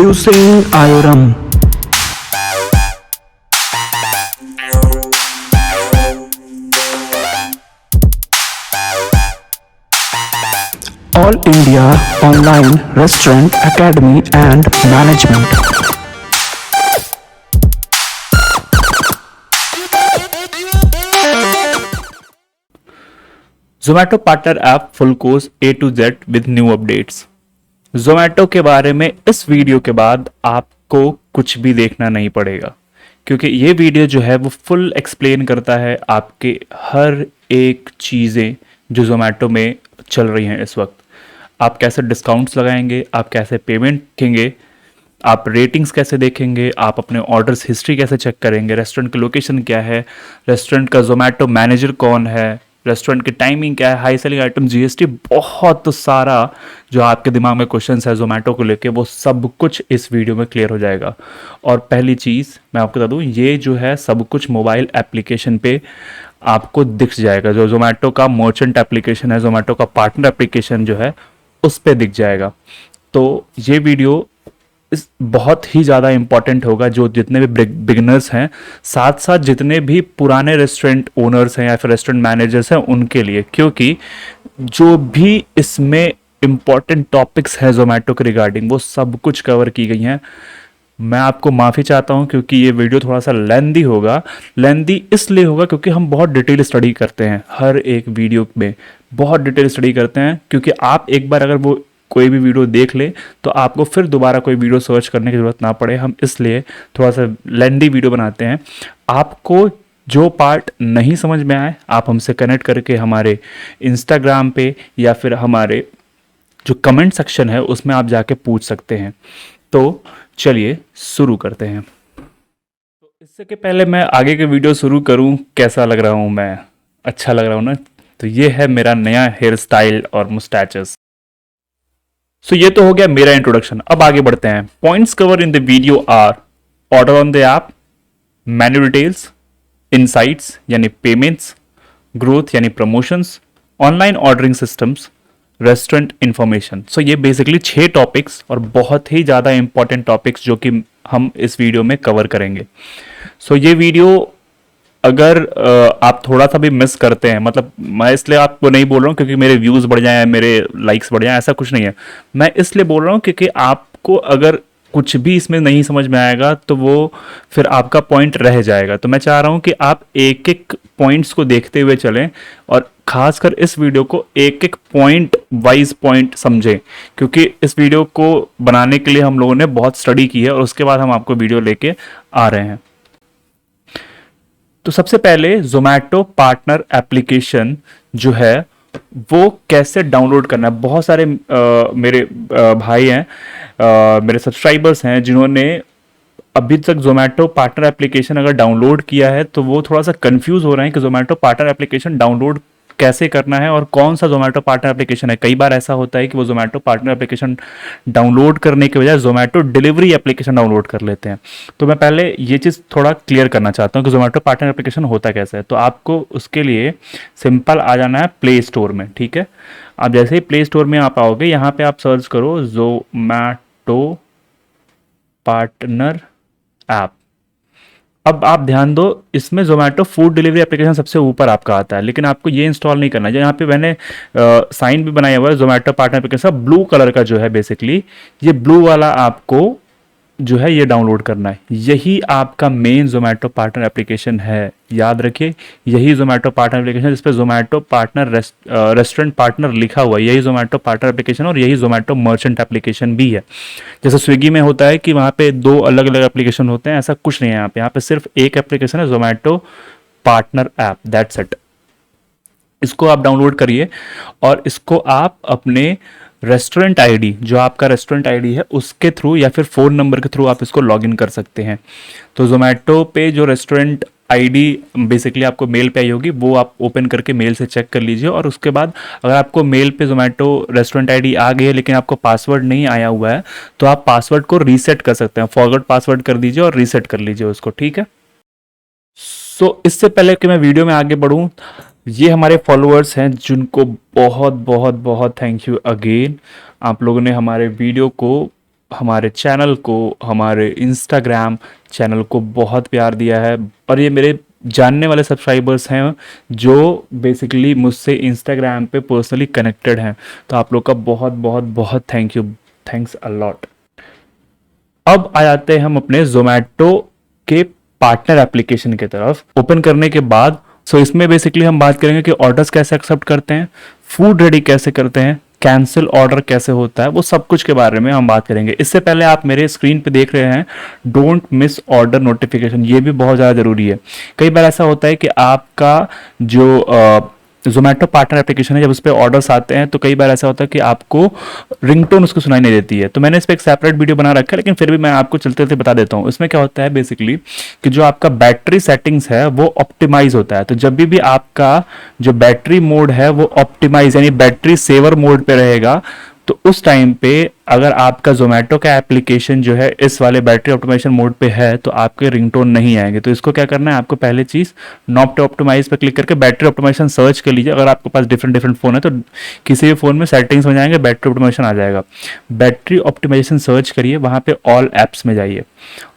Introducing Ioram. All India Online Restaurant Academy and Management. Zomato Partner App Full Course A to Z with new updates. Zomato के बारे में इस video के बाद आपको कुछ भी देखना नहीं पड़ेगा, क्योंकि ये वीडियो जो है वो फुल एक्सप्लेन करता है आपके हर एक चीज़ें जो Zomato में चल रही हैं इस वक्त। आप कैसे डिस्काउंट्स लगाएंगे, आप कैसे पेमेंट देखेंगे, आप रेटिंग्स कैसे देखेंगे, आप अपने ऑर्डर्स हिस्ट्री कैसे चेक करेंगे, रेस्टोरेंट की लोकेशन क्या है, रेस्टोरेंट का Zomato मैनेजर कौन है, रेस्टोरेंट की टाइमिंग क्या है, हाई सेलिंग आइटम, जीएसटी, बहुत सारा जो आपके दिमाग में क्वेश्चंस है Zomato को लेके, वो सब कुछ इस वीडियो में क्लियर हो जाएगा। और पहली चीज़ मैं आपको बता दूं, ये जो है सब कुछ मोबाइल एप्लीकेशन पे आपको दिख जाएगा। जो Zomato का मर्चेंट एप्लीकेशन है, Zomato का पार्टनर एप्लीकेशन जो है, उस पर दिख जाएगा। तो ये वीडियो इस बहुत ही ज़्यादा इम्पॉर्टेंट होगा जो जितने भी बिगिनर्स हैं, साथ साथ जितने भी पुराने रेस्टोरेंट ओनर्स हैं या फिर रेस्टोरेंट मैनेजर्स हैं उनके लिए, क्योंकि जो भी इसमें इम्पॉर्टेंट टॉपिक्स हैं Zomato के रिगार्डिंग वो सब कुछ कवर की गई हैं। मैं आपको माफ़ी चाहता हूं क्योंकि ये वीडियो थोड़ा सा लेंदी होगा। लेंदी इसलिए होगा क्योंकि हम बहुत डिटेल स्टडी करते हैं, हर एक वीडियो में बहुत डिटेल स्टडी करते हैं, क्योंकि आप एक बार अगर वो कोई भी वीडियो देख ले तो आपको फिर दोबारा कोई वीडियो सर्च करने की ज़रूरत ना पड़े। हम इसलिए थोड़ा सा लेंदी वीडियो बनाते हैं। आपको जो पार्ट नहीं समझ में आए आप हमसे कनेक्ट करके हमारे इंस्टाग्राम पे या फिर हमारे जो कमेंट सेक्शन है उसमें आप जाके पूछ सकते हैं। तो चलिए शुरू करते हैं। तो इससे के पहले मैं आगे के वीडियो शुरू करूं, कैसा लग रहा हूं मैं, अच्छा लग रहा हूं ना? तो ये है मेरा नया हेयर स्टाइल और मुस्टैचेस। सो ये तो हो गया मेरा इंट्रोडक्शन। अब आगे बढ़ते हैं। Points cover in the video are order on the app, menu details, insights यानी पेमेंट्स, ग्रोथ यानी promotions, online ordering systems, restaurant information. So ये बेसिकली 6 टॉपिक्स और बहुत ही ज़्यादा इंपॉर्टेंट टॉपिक्स जो कि हम इस वीडियो में कवर करेंगे। सो ये वीडियो अगर आप थोड़ा सा भी मिस करते हैं, मतलब मैं इसलिए आपको नहीं बोल रहा हूँ क्योंकि मेरे व्यूज़ बढ़ जाएं, मेरे लाइक्स बढ़ जाएं, ऐसा कुछ नहीं है। मैं इसलिए बोल रहा हूँ क्योंकि आपको अगर कुछ भी इसमें नहीं समझ में आएगा तो वो फिर आपका पॉइंट रह जाएगा। तो मैं चाह रहा हूँ कि आप एक एक पॉइंट्स को देखते हुए चलें और खासकर इस वीडियो को एक एक पॉइंट वाइज पॉइंट समझें, क्योंकि इस वीडियो को बनाने के लिए हम लोगों ने बहुत स्टडी की है और उसके बाद हम आपको वीडियो लेके आ रहे हैं। तो सबसे पहले Zomato पार्टनर एप्लीकेशन जो है वो कैसे डाउनलोड करना है। बहुत सारे मेरे भाई हैं, मेरे सब्सक्राइबर्स हैं जिन्होंने अभी तक Zomato पार्टनर एप्लीकेशन अगर डाउनलोड किया है तो वो थोड़ा सा कंफ्यूज हो रहे हैं कि Zomato पार्टनर एप्लीकेशन डाउनलोड कैसे करना है और कौन सा Zomato पार्टनर एप्लीकेशन है। कई बार ऐसा होता है कि वो Zomato पार्टनर एप्लीकेशन डाउनलोड करने के बजाय Zomato डिलीवरी एप्लीकेशन डाउनलोड कर लेते हैं। तो मैं पहले ये चीज़ थोड़ा क्लियर करना चाहता हूँ कि Zomato पार्टनर एप्लीकेशन होता कैसे है। तो आपको उसके लिए सिंपल आ जाना है प्ले स्टोर में, ठीक है। आप जैसे ही प्ले स्टोर में आप आओगे, यहाँ पे आप सर्च करो Zomato पार्टनर ऐप। अब आप ध्यान दो, इसमें Zomato फूड डिलीवरी एप्लीकेशन सबसे ऊपर आपका आता है, लेकिन आपको ये इंस्टॉल नहीं करना है। यहाँ पे मैंने साइन भी बनाया हुआ है Zomato partner application, blue colour का जो है, बेसिकली ये ब्लू वाला आपको जो है ये डाउनलोड करना है। यही आपका मेन Zomato पार्टनर एप्लीकेशन है, याद रखिए। यही Zomato पार्टनर एप्लीकेशन जिस पे Zomato पार्टनर रेस्टोरेंट पार्टनर लिखा हुआ है, यही Zomato पार्टनर एप्लीकेशन और यही Zomato मर्चेंट एप्लीकेशन भी है। जैसे स्विगी में होता है कि वहाँ पे 2 अलग अलग एप्लीकेशन होते हैं, ऐसा कुछ नहीं है यहाँ पे सिर्फ एक एप्लीकेशन है, Zomato partner app, that's it. इसको आप डाउनलोड करिए और इसको आप अपने रेस्टोरेंट आईडी, जो आपका रेस्टोरेंट आईडी है उसके थ्रू या फिर फ़ोन नंबर के थ्रू आप इसको लॉगिन कर सकते हैं। तो Zomato पे जो रेस्टोरेंट आईडी बेसिकली आपको मेल पे आई होगी, वो आप ओपन करके मेल से चेक कर लीजिए। और उसके बाद अगर आपको मेल पे Zomato रेस्टोरेंट आईडी आ गई है लेकिन आपको पासवर्ड नहीं आया हुआ है तो आप पासवर्ड को रीसेट कर सकते हैं। फॉरगॉट पासवर्ड कर दीजिए और रीसेट कर लीजिए उसको, ठीक है। सो इससे पहले कि मैं वीडियो में आगे बढ़ूँ, ये हमारे फॉलोअर्स हैं जिनको बहुत बहुत बहुत थैंक यू अगेन। आप लोगों ने हमारे वीडियो को हमारे चैनल को, हमारे इंस्टाग्राम चैनल को बहुत प्यार दिया है, और ये मेरे जानने वाले सब्सक्राइबर्स हैं जो बेसिकली मुझसे इंस्टाग्राम पे पर्सनली कनेक्टेड हैं। तो आप लोग का बहुत बहुत बहुत thank you, thanks a lot. अब आ जाते हैं हम अपने जोमेटो के पार्टनर एप्लीकेशन की तरफ। ओपन करने के बाद इसमें बेसिकली हम बात करेंगे कि ऑर्डर्स कैसे एक्सेप्ट करते हैं, फूड रेडी कैसे करते हैं, कैंसिल ऑर्डर कैसे होता है, वो सब कुछ के बारे में हम बात करेंगे। इससे पहले आप मेरे स्क्रीन पे देख रहे हैं डोंट मिस ऑर्डर नोटिफिकेशन, ये भी बहुत ज़्यादा ज़रूरी है। कई बार ऐसा होता है कि आपका जो जोमेटो पार्टनर एप्लीकेशन है, जब उस पर ऑर्डर्स आते हैं तो कई बार ऐसा होता है कि आपको रिंगटोन उसको सुनाई नहीं देती है। तो मैंने इस पर एक सेपरेट वीडियो बना रखा है, लेकिन फिर भी मैं आपको चलते चलते बता देता हूँ। इसमें क्या होता है बेसिकली कि जो आपका बैटरी सेटिंग्स है वो ऑप्टिमाइज होता है। तो जब भी आपका जो बैटरी मोड है वो ऑप्टिमाइज यानी बैटरी सेवर मोड पे रहेगा, तो उस टाइम पे अगर आपका जोमेटो का एप्लीकेशन जो है इस वाले बैटरी ऑप्टिमाइजेशन मोड पे है तो आपके रिंगटोन नहीं आएंगे। तो इसको क्या करना है, आपको पहले चीज नॉट ऑप्टिमाइज पे क्लिक करके बैटरी ऑप्टिमाइजेशन सर्च कर लीजिए। अगर आपके पास डिफरेंट डिफरेंट फोन है तो किसी भी फोन में सेटिंग्स में जाएंगे, बैटरी ऑप्टिमाइजेशन आ जाएगा। बैटरी ऑप्टिमाइजेशन सर्च करिए, वहां पे ऑल एप्स में जाइए।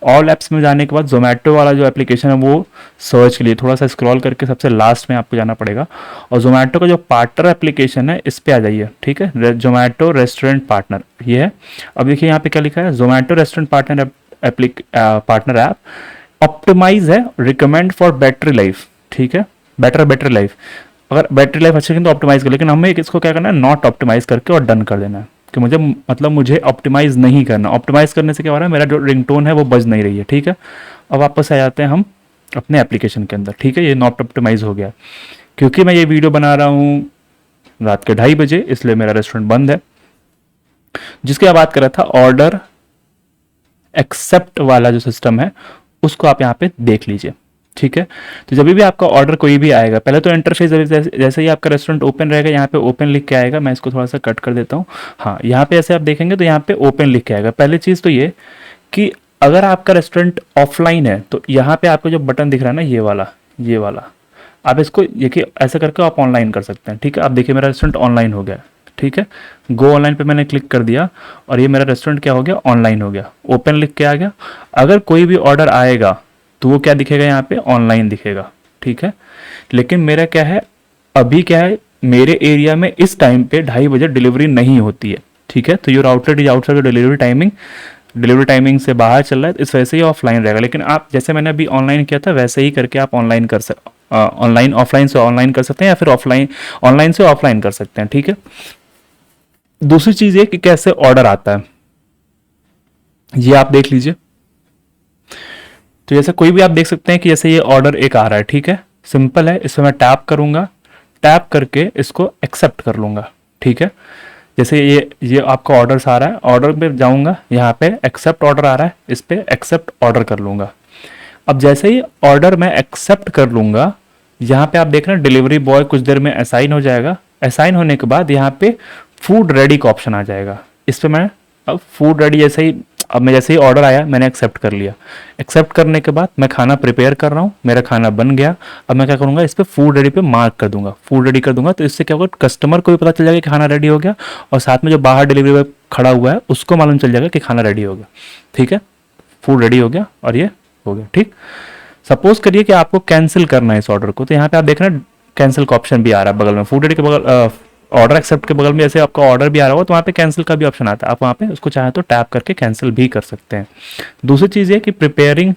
ऑल एप्स में जाने के बाद जोमेटो वाला जो एप्लीकेशन है वो सर्च के लिए थोड़ा सा स्क्रॉल करके सबसे लास्ट में आपको जाना पड़ेगा, और जोमेटो का जो पार्टनर एप्लीकेशन है इस पे आ जाइए। ठीक है, जोमेटो रेस्टोरेंट पार्टनर ये है। अब देखिए यहाँ पे क्या लिखा है, Zomato restaurant partner partner app optimize है, रिकमेंड फॉर बैटरी लाइफ। ठीक है, बेटर बैटरी लाइफ, अगर बैटरी लाइफ अच्छी है तो ऑप्टिमाइज कर, लेकिन हमें इसको क्या करना है, नॉट ऑप्टिमाइज करके और डन कर देना है कि मुझे ऑप्टिमाइज नहीं करना। ऑप्टिमाइज करने से क्या हो रहा है, मेरा जो रिंगटोन है वो बज नहीं रही है। ठीक है, अब वापस आ जाते हैं हम अपने एप्लीकेशन के अंदर। ठीक है, ये नॉट ऑप्टिमाइज हो गया। क्योंकि मैं ये वीडियो बना रहा हूँ रात के 2:30 बजे, इसलिए मेरा रेस्टोरेंट बंद है। जिसकी मैं बात कर रहा था, ऑर्डर एक्सेप्ट वाला जो सिस्टम है उसको आप यहाँ पे देख लीजिए। ठीक है, तो जब भी आपका ऑर्डर कोई भी आएगा, पहले तो इंटरफेस जैसे ही आपका रेस्टोरेंट ओपन रहेगा यहाँ पे ओपन लिख के आएगा। मैं इसको थोड़ा सा कट कर देता हूँ। हाँ, यहाँ पे ऐसे आप देखेंगे तो यहाँ पे ओपन लिख के आएगा। पहली चीज़ तो ये कि अगर आपका रेस्टोरेंट ऑफलाइन है तो यहाँ पे आपको जो बटन दिख रहा है ना, ये वाला आप इसको देखिए, ऐसा करके आप ऑनलाइन कर सकते हैं। ठीक है, आप देखिए मेरा रेस्टोरेंट ऑनलाइन हो गया। ठीक है, गो ऑनलाइन पे मैंने क्लिक कर दिया और ये मेरा रेस्टोरेंट क्या हो गया, ऑनलाइन हो गया, ओपन लिख के आ गया। अगर कोई भी ऑर्डर आएगा तो वो क्या दिखेगा, यहाँ पे ऑनलाइन दिखेगा। ठीक है, लेकिन मेरा क्या है, अभी क्या है, मेरे एरिया में इस टाइम पे 2:30 बजे डिलीवरी नहीं होती है। ठीक है, तो your outlet is outside delivery timing से बाहर चल रहा है, इस वजह से ये ऑफलाइन रहेगा। लेकिन आप जैसे मैंने अभी ऑनलाइन किया था वैसे ही करके आप ऑनलाइन कर सकते, ऑफलाइन से ऑनलाइन कर सकते हैं, या फिर ऑनलाइन से ऑफलाइन कर सकते हैं। ठीक है, दूसरी चीज ये कि कैसे ऑर्डर आता है ये आप देख लीजिए। तो जैसे कोई भी आप देख सकते हैं कि जैसे ये ऑर्डर एक आ रहा है। ठीक है, सिंपल है, इसमें मैं टैप करूंगा, टैप करके इसको एक्सेप्ट कर लूंगा। ठीक है, जैसे ये आपका ऑर्डर आ रहा है, ऑर्डर पे जाऊंगा, यहाँ पे एक्सेप्ट ऑर्डर आ रहा है, इस पे एक्सेप्ट ऑर्डर कर लूंगा। अब जैसे ही ऑर्डर मैं एक्सेप्ट कर लूंगा, यहाँ पे आप देख रहे हैं डिलीवरी बॉय कुछ देर में असाइन हो जाएगा। असाइन होने के बाद यहाँ पे फूड रेडी का ऑप्शन आ जाएगा। इस पे मैं अब फूड रेडी जैसे ही ऑर्डर आया मैंने एक्सेप्ट कर लिया। एक्सेप्ट करने के बाद मैं खाना प्रिपेयर कर रहा हूँ, मेरा खाना बन गया। अब मैं क्या करूँगा, इस पे फूड रेडी पे मार्क कर दूंगा, फूड रेडी कर दूंगा। तो इससे क्या होगा, कस्टमर को भी पता चल जाएगा कि खाना रेडी हो गया, और साथ में जो बाहर डिलीवरी बॉय खड़ा हुआ है उसको मालूम चल जाएगा कि खाना रेडी हो गया। ठीक है, फूड रेडी हो गया और ये हो गया। ठीक, सपोज करिए कि आपको कैंसिल करना है इस ऑर्डर को, तो यहाँ पे आप देख रहे हैं कैंसिल का ऑप्शन भी आ रहा है बगल में, फूड रेडी के बगल, ऑर्डर एक्सेप्ट के बगल में जैसे आपका ऑर्डर भी आ रहा होगा तो वहाँ पे कैंसिल का भी ऑप्शन आता है। आप वहाँ पे उसको चाहे तो टैप करके कैंसिल भी कर सकते हैं। दूसरी चीज़ ये कि प्रिपेयरिंग,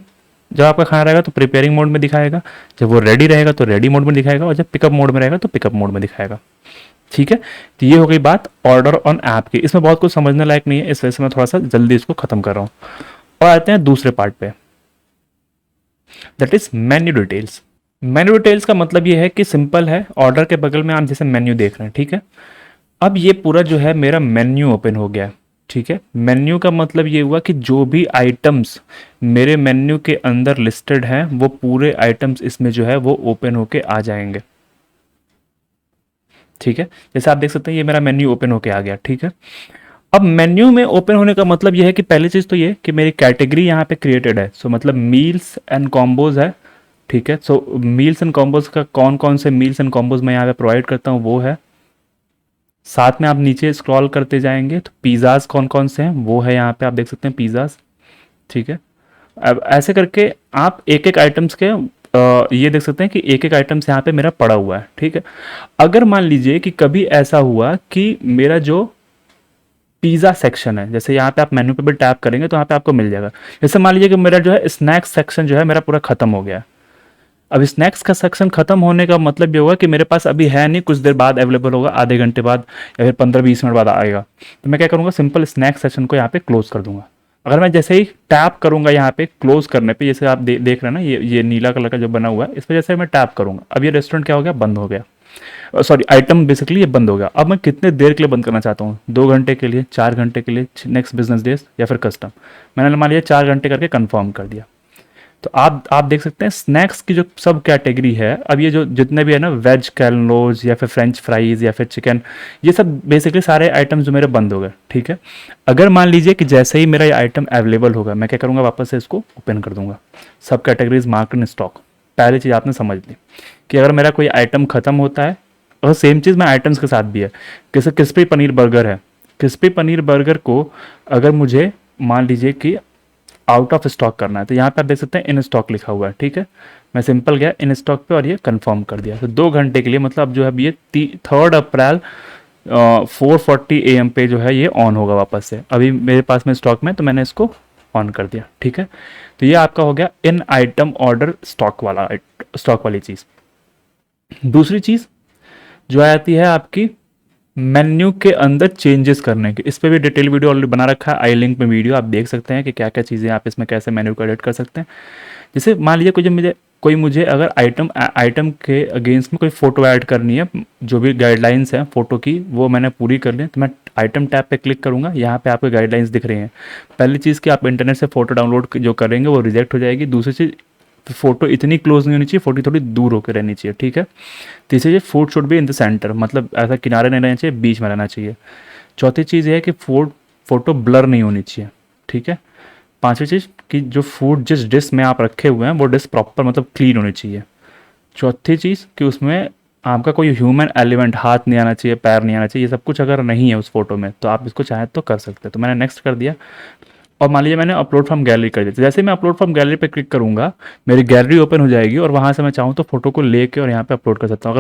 जब आपका खाना रहेगा तो प्रिपेयरिंग मोड में दिखाएगा, जब वो रेडी रहेगा तो रेडी मोड में दिखाएगा, और जब पिकअप मोड में रहेगा तो पिकअप मोड में दिखाएगा। ठीक है, तो ये हो गई बात ऑर्डर ऑन ऐप की। इसमें बहुत कुछ समझने लायक नहीं है, इस वजह से मैं थोड़ा सा जल्दी इसको खत्म कर रहा हूँ। और आते हैं दूसरे पार्ट पे, that is menu details. Menu details का मतलब ये है कि सिंपल है, ऑर्डर के बगल में आप जैसे मेन्यू देख रहे हैं। ठीक है, अब ये पूरा जो है मेरा मेन्यू ओपन हो गया। ठीक है, मेन्यू का मतलब ये हुआ कि जो भी आइटम्स मेरे मेन्यू के अंदर लिस्टेड हैं वो पूरे आइटम्स इसमें जो है वो ओपन होके आ जाएंगे। ठीक है, जैसे आप देख सकते हैं ये मेरा मेन्यू ओपन होके आ गया। ठीक है, अब मेन्यू में ओपन होने का मतलब ये है कि पहली चीज़ तो ये कि मेरी कैटेगरी यहाँ पे क्रिएटेड है, सो मतलब मील्स एंड कॉम्बोज है। ठीक है, सो मील्स एंड कॉम्बोज का कौन कौन से मील्स एंड कॉम्बोज मैं यहाँ पे प्रोवाइड करता हूँ वो है। साथ में आप नीचे स्क्रॉल करते जाएंगे तो पिज़्ज़ाज़ कौन कौन से हैं वो है यहाँ पे, आप देख सकते हैं पिज़्ज़ाज़, ठीक है। अब ऐसे करके आप एक एक आइटम्स के ये देख सकते हैं कि एक एक आइटम्स यहाँ पे मेरा पड़ा हुआ है, ठीक है। अगर मान लीजिए कि कभी ऐसा हुआ कि मेरा जो पिज़्ज़ा सेक्शन है, जैसे यहाँ पे आप मेन्यू पे भी टैप करेंगे तो यहाँ पे आपको मिल जाएगा। जैसे मान लीजिए कि मेरा जो है स्नैक्स सेक्शन जो है मेरा पूरा खत्म हो गया है। अब स्नैक्स का सेक्शन खत्म होने का मतलब ये होगा कि मेरे पास अभी है नहीं, कुछ देर बाद अवेलेबल होगा, आधे घंटे बाद या फिर 15-20 मिनट बाद आएगा। तो मैं क्या करूँगा, सिंपल स्नैक्स सेक्शन को यहाँ पे क्लोज कर दूंगा। अगर मैं जैसे ही टैप करूंगा यहाँ पे क्लोज करने पे, जैसे आप देख रहे हैं ना, ये नीला कलर का जो बना हुआ है, इस पर जैसे मैं टैप करूंगा, अब ये रेस्टोरेंट क्या हो गया, बंद हो गया। सॉरी, आइटम बेसिकली ये बंद हो गया। अब मैं कितने देर के लिए बंद करना चाहता हूँ, 2 घंटे के लिए, 4 घंटे के लिए, नेक्स्ट बिजनेस डेज, या फिर कस्टम। मैंने मान लिया 4 घंटे करके कंफर्म कर दिया। तो आप देख सकते हैं स्नैक्स की जो सब कैटेगरी है, अब ये जो जितने भी है ना, वेज कैलोज या फिर फ्रेंच फ्राइज या फिर चिकन, ये सब बेसिकली सारे आइटम्स जो मेरे बंद हो गए, ठीक है। अगर मान लीजिए कि जैसे ही मेरा ये आइटम अवेलेबल होगा, मैं क्या करूँगा, वापस से इसको ओपन कर दूंगा। सब कैटेगरीज मार्क इन स्टॉक, पहली चीज़ आपने समझ ली कि अगर मेरा कोई आइटम खत्म होता है, और सेम चीज़ मैं आइटम्स के साथ भी है, जैसे क्रिस्पी पनीर बर्गर है, क्रिस्पी पनीर बर्गर को अगर मुझे मान लीजिए कि आउट ऑफ स्टॉक करना है, तो यहाँ पे आप देख सकते हैं इन स्टॉक लिखा हुआ है, ठीक है। मैं सिंपल गया इन स्टॉक पे और ये कंफर्म कर दिया। तो 2 घंटे के लिए, मतलब जो है अब ये 3 अप्रैल 4:40 AM पे जो है ये ऑन होगा वापस से। अभी मेरे पास में स्टॉक में, तो मैंने इसको ऑन कर दिया, ठीक है। तो ये आपका हो गया इन आइटम ऑर्डर स्टॉक वाली चीज़। दूसरी चीज़ जो आती है आपकी मेन्यू के अंदर चेंजेस करने की, इस पर भी डिटेल वीडियो ऑलरेडी बना रखा है, आई लिंक में वीडियो, आप देख सकते हैं कि क्या क्या चीज़ें आप इसमें कैसे मेन्यू को एडिट कर सकते हैं। जैसे मान लीजिए कोई मुझे अगर आइटम के अगेंस्ट में कोई फ़ोटो ऐड करनी है, जो भी गाइडलाइंस हैं फ़ोटो की वो मैंने पूरी कर ली, तो मैं आइटम टैब पे क्लिक करूँगा, यहाँ पे आपको गाइडलाइंस दिख रही हैं। पहली चीज़ कि आप इंटरनेट से फ़ोटो डाउनलोड जो करेंगे वो रिजेक्ट हो जाएगी। दूसरी चीज़, फोटो इतनी क्लोज नहीं होनी चाहिए, फोटो थोड़ी दूर होकर रहनी चाहिए, ठीक है। तीसरी चीज़, food should be in the centre, मतलब ऐसा किनारे नहीं रहना चाहिए, बीच में रहना चाहिए। चौथी चीज़ ये है कि फोटो ब्लर नहीं होनी चाहिए, ठीक है। पांचवी चीज़ कि जो फूड जिस डिश में आप रखे हुए हैं वो डिश प्रॉपर मतलब क्लीन होनी चाहिए। चौथी चीज़ कि उसमें आपका कोई ह्यूमन एलिमेंट, हाथ नहीं आना चाहिए, पैर नहीं आना चाहिए, ये सब कुछ अगर नहीं है उस फोटो में तो आप इसको चाहे तो कर सकते हैं। तो मैंने नेक्स्ट कर दिया, और मान लीजिए मैंने अपलोड फ्रॉम गैलरी कर दिया। तो जैसे मैं अपलोड फ्रॉम गैलरी पे क्लिक करूंगा, मेरी गैलरी ओपन हो जाएगी और वहां से मैं चाहूँ तो फोटो को लेके और यहाँ पे अपलोड कर सकता हूँ।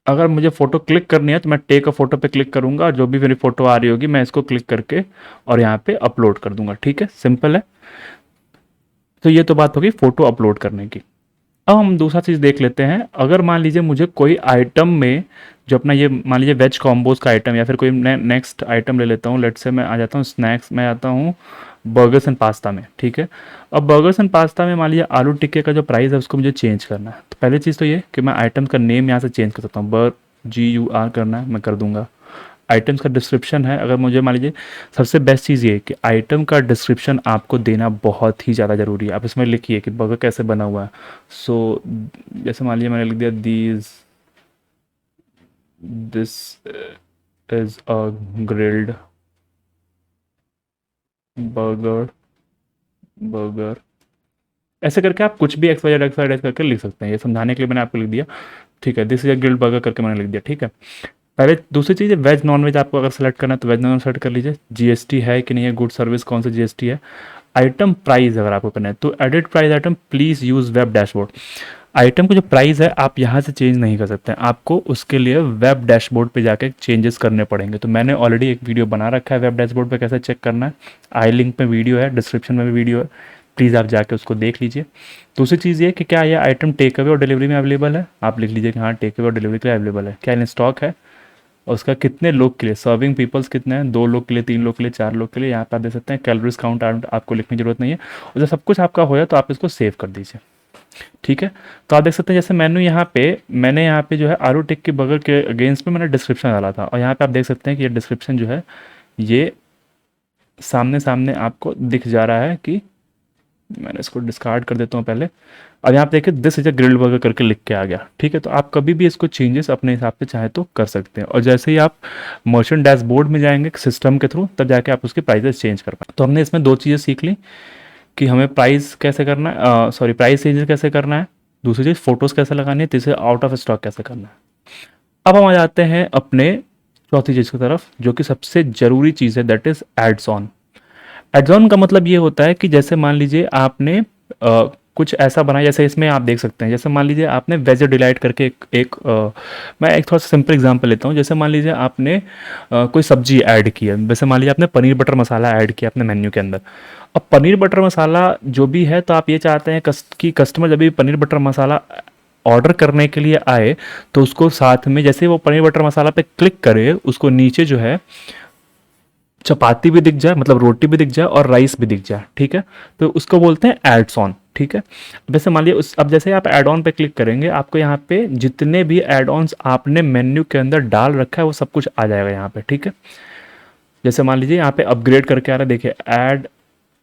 अगर मुझे फोटो क्लिक करनी है तो मैं टेक अ फोटो पे क्लिक करूंगा, और जो भी मेरी फोटो आ रही होगी मैं इसको क्लिक करके और यहाँ पे अपलोड कर दूंगा, ठीक है, सिंपल है। तो ये तो बात होगी फोटो अपलोड करने की। अब हम दूसरा चीज़ देख लेते हैं। अगर मान लीजिए मुझे कोई आइटम में, जो अपना ये मान लीजिए वेज कॉम्बोज का आइटम, या फिर कोई नेक्स्ट आइटम ले लेता हूँ, लेट से मैं आ जाता हूँ स्नैक्स में, आता हूँ बर्गर्स एंड पास्ता में, ठीक है। अब बर्गर्स एंड पास्ता में मान लीजिए आलू टिक्के का जो प्राइस है उसको मुझे चेंज करना है। तो पहली चीज़ तो ये कि मैं आइटम का नेम यहाँ से चेंज कर सकता हूँ, GUR करना है, मैं कर दूंगा। आइटम्स का डिस्क्रिप्शन है, अगर मुझे मान लीजिए, सबसे बेस्ट चीज़ ये है कि आइटम का डिस्क्रिप्शन आपको देना बहुत ही ज़्यादा ज़रूरी है। आप इसमें लिखिए कि बर्गर कैसे बना हुआ है। सो जैसे मान लीजिए मैंने लिख दिया this is a grilled burger, ऐसे करके आप कुछ भी एक्स वाई करके लिख सकते हैं। ये समझाने के लिए मैंने आपको लिख दिया, ठीक है। This is a grilled burger करके मैंने लिख दिया, ठीक है। पहले दूसरी चीज़ है वेज नॉन वेज, आपको अगर सेलेक्ट करना है तो वेज नॉन सेलेक्ट कर लीजिए। GST है कि नहीं है, गुड सर्विस कौन सा GST है। आइटम प्राइस अगर आपको करना है तो edit price item, please use web dashboard. Item का जो प्राइस है आप यहाँ से चेंज नहीं कर सकते हैं, आपको उसके लिए वेब डैशबोर्ड पे जाके चेंजेस करने पड़ेंगे। तो मैंने ऑलरेडी एक वीडियो बना रखा है वेब डैशबोर्ड पे कैसे चेक करना है, आई लिंक पे वीडियो है, डिस्क्रिप्शन में भी वीडियो है, प्लीज़ आप जाके उसको देख लीजिए। दूसरी चीज़ ये कि क्या यह आइटम टेक अवे और डिलीवरी में अवेलेबल है, आप लिख लीजिए कि हाँ टेक अवे और डिलीवरी के लिए अवेलेबल है, क्या इन स्टॉक है, और उसका कितने लोग के लिए, सर्विंग पीपल्स कितने हैं, 2 लोग के लिए, 3 लोग के लिए, 4 लोग के लिए, यहाँ पे आप देख सकते हैं। कैलोरीज काउंट आपको लिखने की जरूरत नहीं है, और जब सब कुछ आपका हो जाए तो आप इसको सेव कर दीजिए, ठीक है। तो आप देख सकते हैं जैसे मैंने यहाँ पे जो है आलू टिक्की बर्गर के अगेंस्ट में मैंने डिस्क्रिप्शन डाला था, और यहाँ पे आप देख सकते हैं कि ये डिस्क्रिप्शन जो है ये सामने सामने आपको दिख जा रहा है कि, मैंने इसको डिस्कार्ड कर देता हूँ पहले। अब यहाँ पे देखिए this is a grilled burger करके लिख के आ गया, ठीक है। तो आप कभी भी इसको चेंजेस अपने हिसाब से चाहे तो कर सकते हैं, और जैसे ही आप मर्चेंट डैशबोर्ड में जाएंगे सिस्टम के थ्रू, तब जाके आप उसके प्राइसेस चेंज कर पाए। तो हमने इसमें 2 चीज़ें सीख ली कि हमें प्राइस कैसे करना है, प्राइस चेंजेस कैसे करना है, दूसरी चीज़ फोटोज़ कैसे लगानी है, तीसरी आउट ऑफ स्टॉक कैसे करना है। अब हम आ जाते हैं अपने चौथी चीज़ की तरफ, जो कि सबसे ज़रूरी चीज़ है, that is ads on. Ads on का मतलब ये होता है कि जैसे मान लीजिए आपने कुछ ऐसा बनाया, जैसे इसमें आप देख सकते हैं, जैसे मान लीजिए आपने वेज डिलाइट करके मैं एक थोड़ा सा सिंपल एग्जांपल लेता हूँ। जैसे मान लीजिए आपने कोई सब्जी ऐड की है, वैसे मान लीजिए आपने पनीर बटर मसाला ऐड किया अपने मेन्यू के अंदर। अब पनीर बटर मसाला जो भी है, तो आप ये चाहते हैं कि कस्टमर जब भी पनीर बटर मसाला ऑर्डर करने के लिए आए, तो उसको साथ में जैसे वो पनीर बटर मसाला पे क्लिक करे, उसको नीचे जो है चपाती भी दिख जाए, मतलब रोटी भी दिख जाए और राइस भी दिख जाए, ठीक है। तो उसको बोलते हैं एड्स ऑन, ठीक है। वैसे मान लीजिए अब जैसे आप एड ऑन पे क्लिक करेंगे, आपको यहाँ पे जितने भी एड ऑन्स आपने मेन्यू के अंदर डाल रखा है वो सब कुछ आ जाएगा यहाँ पे, ठीक है। जैसे मान लीजिए यहाँ पे अपग्रेड करके आ रहा है, देखिए ऐड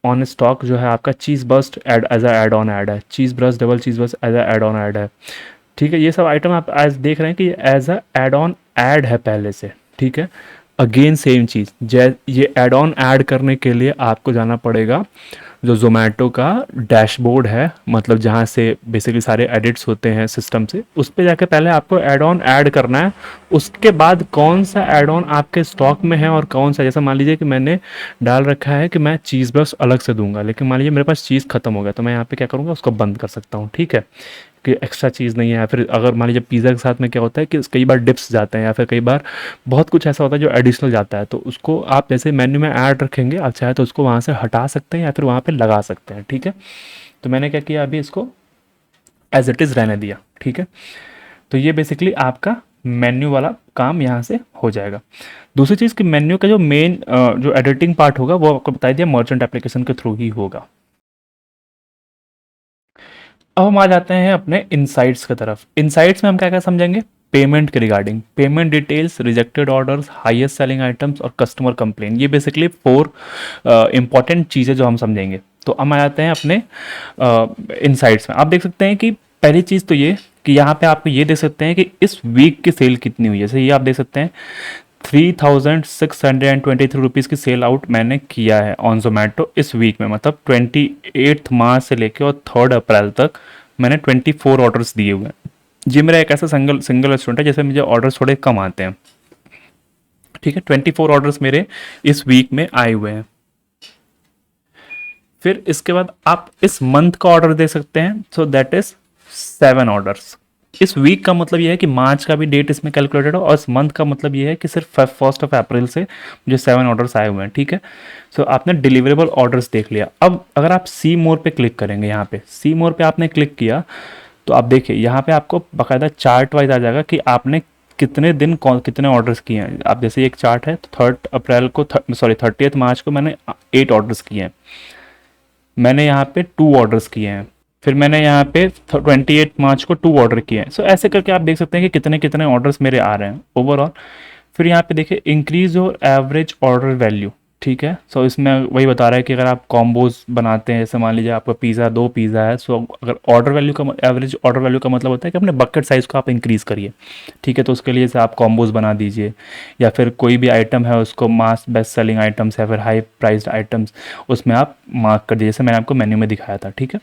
ऑन स्टॉक जो है आपका cheese burst add as a add on add है, cheese burst double cheese burst add a add on add ad, ठीक है। ये सब आइटम आप आज देख रहे हैं कि as a add on add है पहले से, ठीक है। अगेन सेम चीज़, ये एड ऑन ऐड करने के लिए आपको जाना पड़ेगा जो जोमेटो का डैशबोर्ड है, मतलब जहाँ से बेसिकली सारे एडिट्स होते हैं सिस्टम से, उस पर जाके पहले आपको एड ऑन ऐड करना है। उसके बाद कौन सा एड ऑन आपके स्टॉक में है और कौन सा, जैसे मान लीजिए कि मैंने डाल रखा है कि मैं चीज़ बस अलग से दूंगा, लेकिन मान लीजिए मेरे पास चीज़ खत्म हो गया, तो मैं यहाँ पे क्या करूँगा, उसको बंद कर सकता हूँ, ठीक है, कि एक्स्ट्रा चीज़ नहीं है। या फिर अगर मान लीजिए पिज़्ज़ा के साथ में क्या होता है कि कई बार डिप्स जाते हैं, या फिर कई बार बहुत कुछ ऐसा होता है जो एडिशनल जाता है, तो उसको आप जैसे मेन्यू में ऐड रखेंगे, आप चाहे तो उसको वहाँ से हटा सकते हैं या फिर वहाँ पे लगा सकते हैं, ठीक है। तो मैंने क्या किया, अभी इसको एज इट इज़ रहने दिया, ठीक है। तो ये बेसिकली आपका मेन्यू वाला काम यहाँ से हो जाएगा। दूसरी चीज़ कि मेन्यू का जो मेन जो एडिटिंग पार्ट होगा वो आपको बता दिया मर्चेंट एप्लीकेशन के थ्रू ही होगा। अब हम आ जाते हैं अपने इनसाइट्स की तरफ। इनसाइट्स में हम क्या क्या समझेंगे, पेमेंट के regarding, payment details, rejected orders, highest selling items और कस्टमर कंप्लेन। ये बेसिकली 4 इंपॉर्टेंट चीज़ें जो हम समझेंगे। तो हम आ जाते हैं अपने इनसाइट्स में। आप देख सकते हैं कि पहली चीज़ तो ये कि यहाँ पे आपको ये देख सकते हैं कि इस वीक की सेल कितनी हुई है। जैसे ये आप देख सकते हैं 3623 रुपीज़ की सेल आउट मैंने किया है ऑन जोमेटो इस वीक में, मतलब 28 मार्च से लेकर और 3 अप्रैल तक मैंने 24 ऑर्डर्स दिए हुए हैं। ये मेरा एक ऐसा सिंगल रेस्टोरेंट है जैसे मुझे ऑर्डर्स थोड़े कम आते हैं, ठीक है। 24 ऑर्डर्स मेरे इस वीक में आए हुए हैं। फिर इसके बाद आप इस मंथ का ऑर्डर दे सकते हैं, सो दैट इज 7 ऑर्डर्स। इस वीक का मतलब ये है कि मार्च का भी डेट इसमें कैलकुलेटेड हो, और इस मंथ का मतलब ये है कि सिर्फ 1 अप्रैल से मुझे 7 ऑर्डर्स आए हुए हैं, ठीक है। सो आपने डिलीवरेबल ऑर्डर्स देख लिया। अब अगर आप सी मोर पे क्लिक करेंगे, यहाँ पे सी मोर पे आपने क्लिक किया, तो आप देखिए यहाँ पे आपको बाकायदा चार्ट वाइज आ जाएगा कि आपने कितने दिन कितने ऑर्डर्स किए हैं। आप जैसे एक चार्ट है, तो 3 अप्रैल को 30 मार्च को मैंने 8 ऑर्डर्स किए हैं, मैंने यहाँ पे 2 ऑर्डर्स किए हैं, फिर मैंने यहाँ पे 28 मार्च को 2 ऑर्डर किए हैं। सो ऐसे करके आप देख सकते हैं कि कितने कितने ऑर्डर्स मेरे आ रहे हैं ओवरऑल। फिर यहाँ पे देखिए increase your average order value, ठीक है। सो इसमें वही बता रहा है कि अगर आप कॉम्बोज बनाते हैं, जैसे मान लीजिए आपका पिज़्ज़ा 2 पिज़्ज़ा है, सो अगर ऑर्डर वैल्यू का एवरेज ऑर्डर वैल्यू का मतलब होता है कि अपने बकेट साइज़ को आप इंक्रीज़ करिए, ठीक है। तो उसके लिए जैसे आप कॉम्बोज बना दीजिए, या फिर कोई भी आइटम है उसको मास बेस्ट सेलिंग आइटम्स या फिर हाई प्राइस्ड आइटम्स उसमें आप मार्क कर दीजिए, जैसे मैंने आपको मेन्यू में दिखाया था, ठीक है।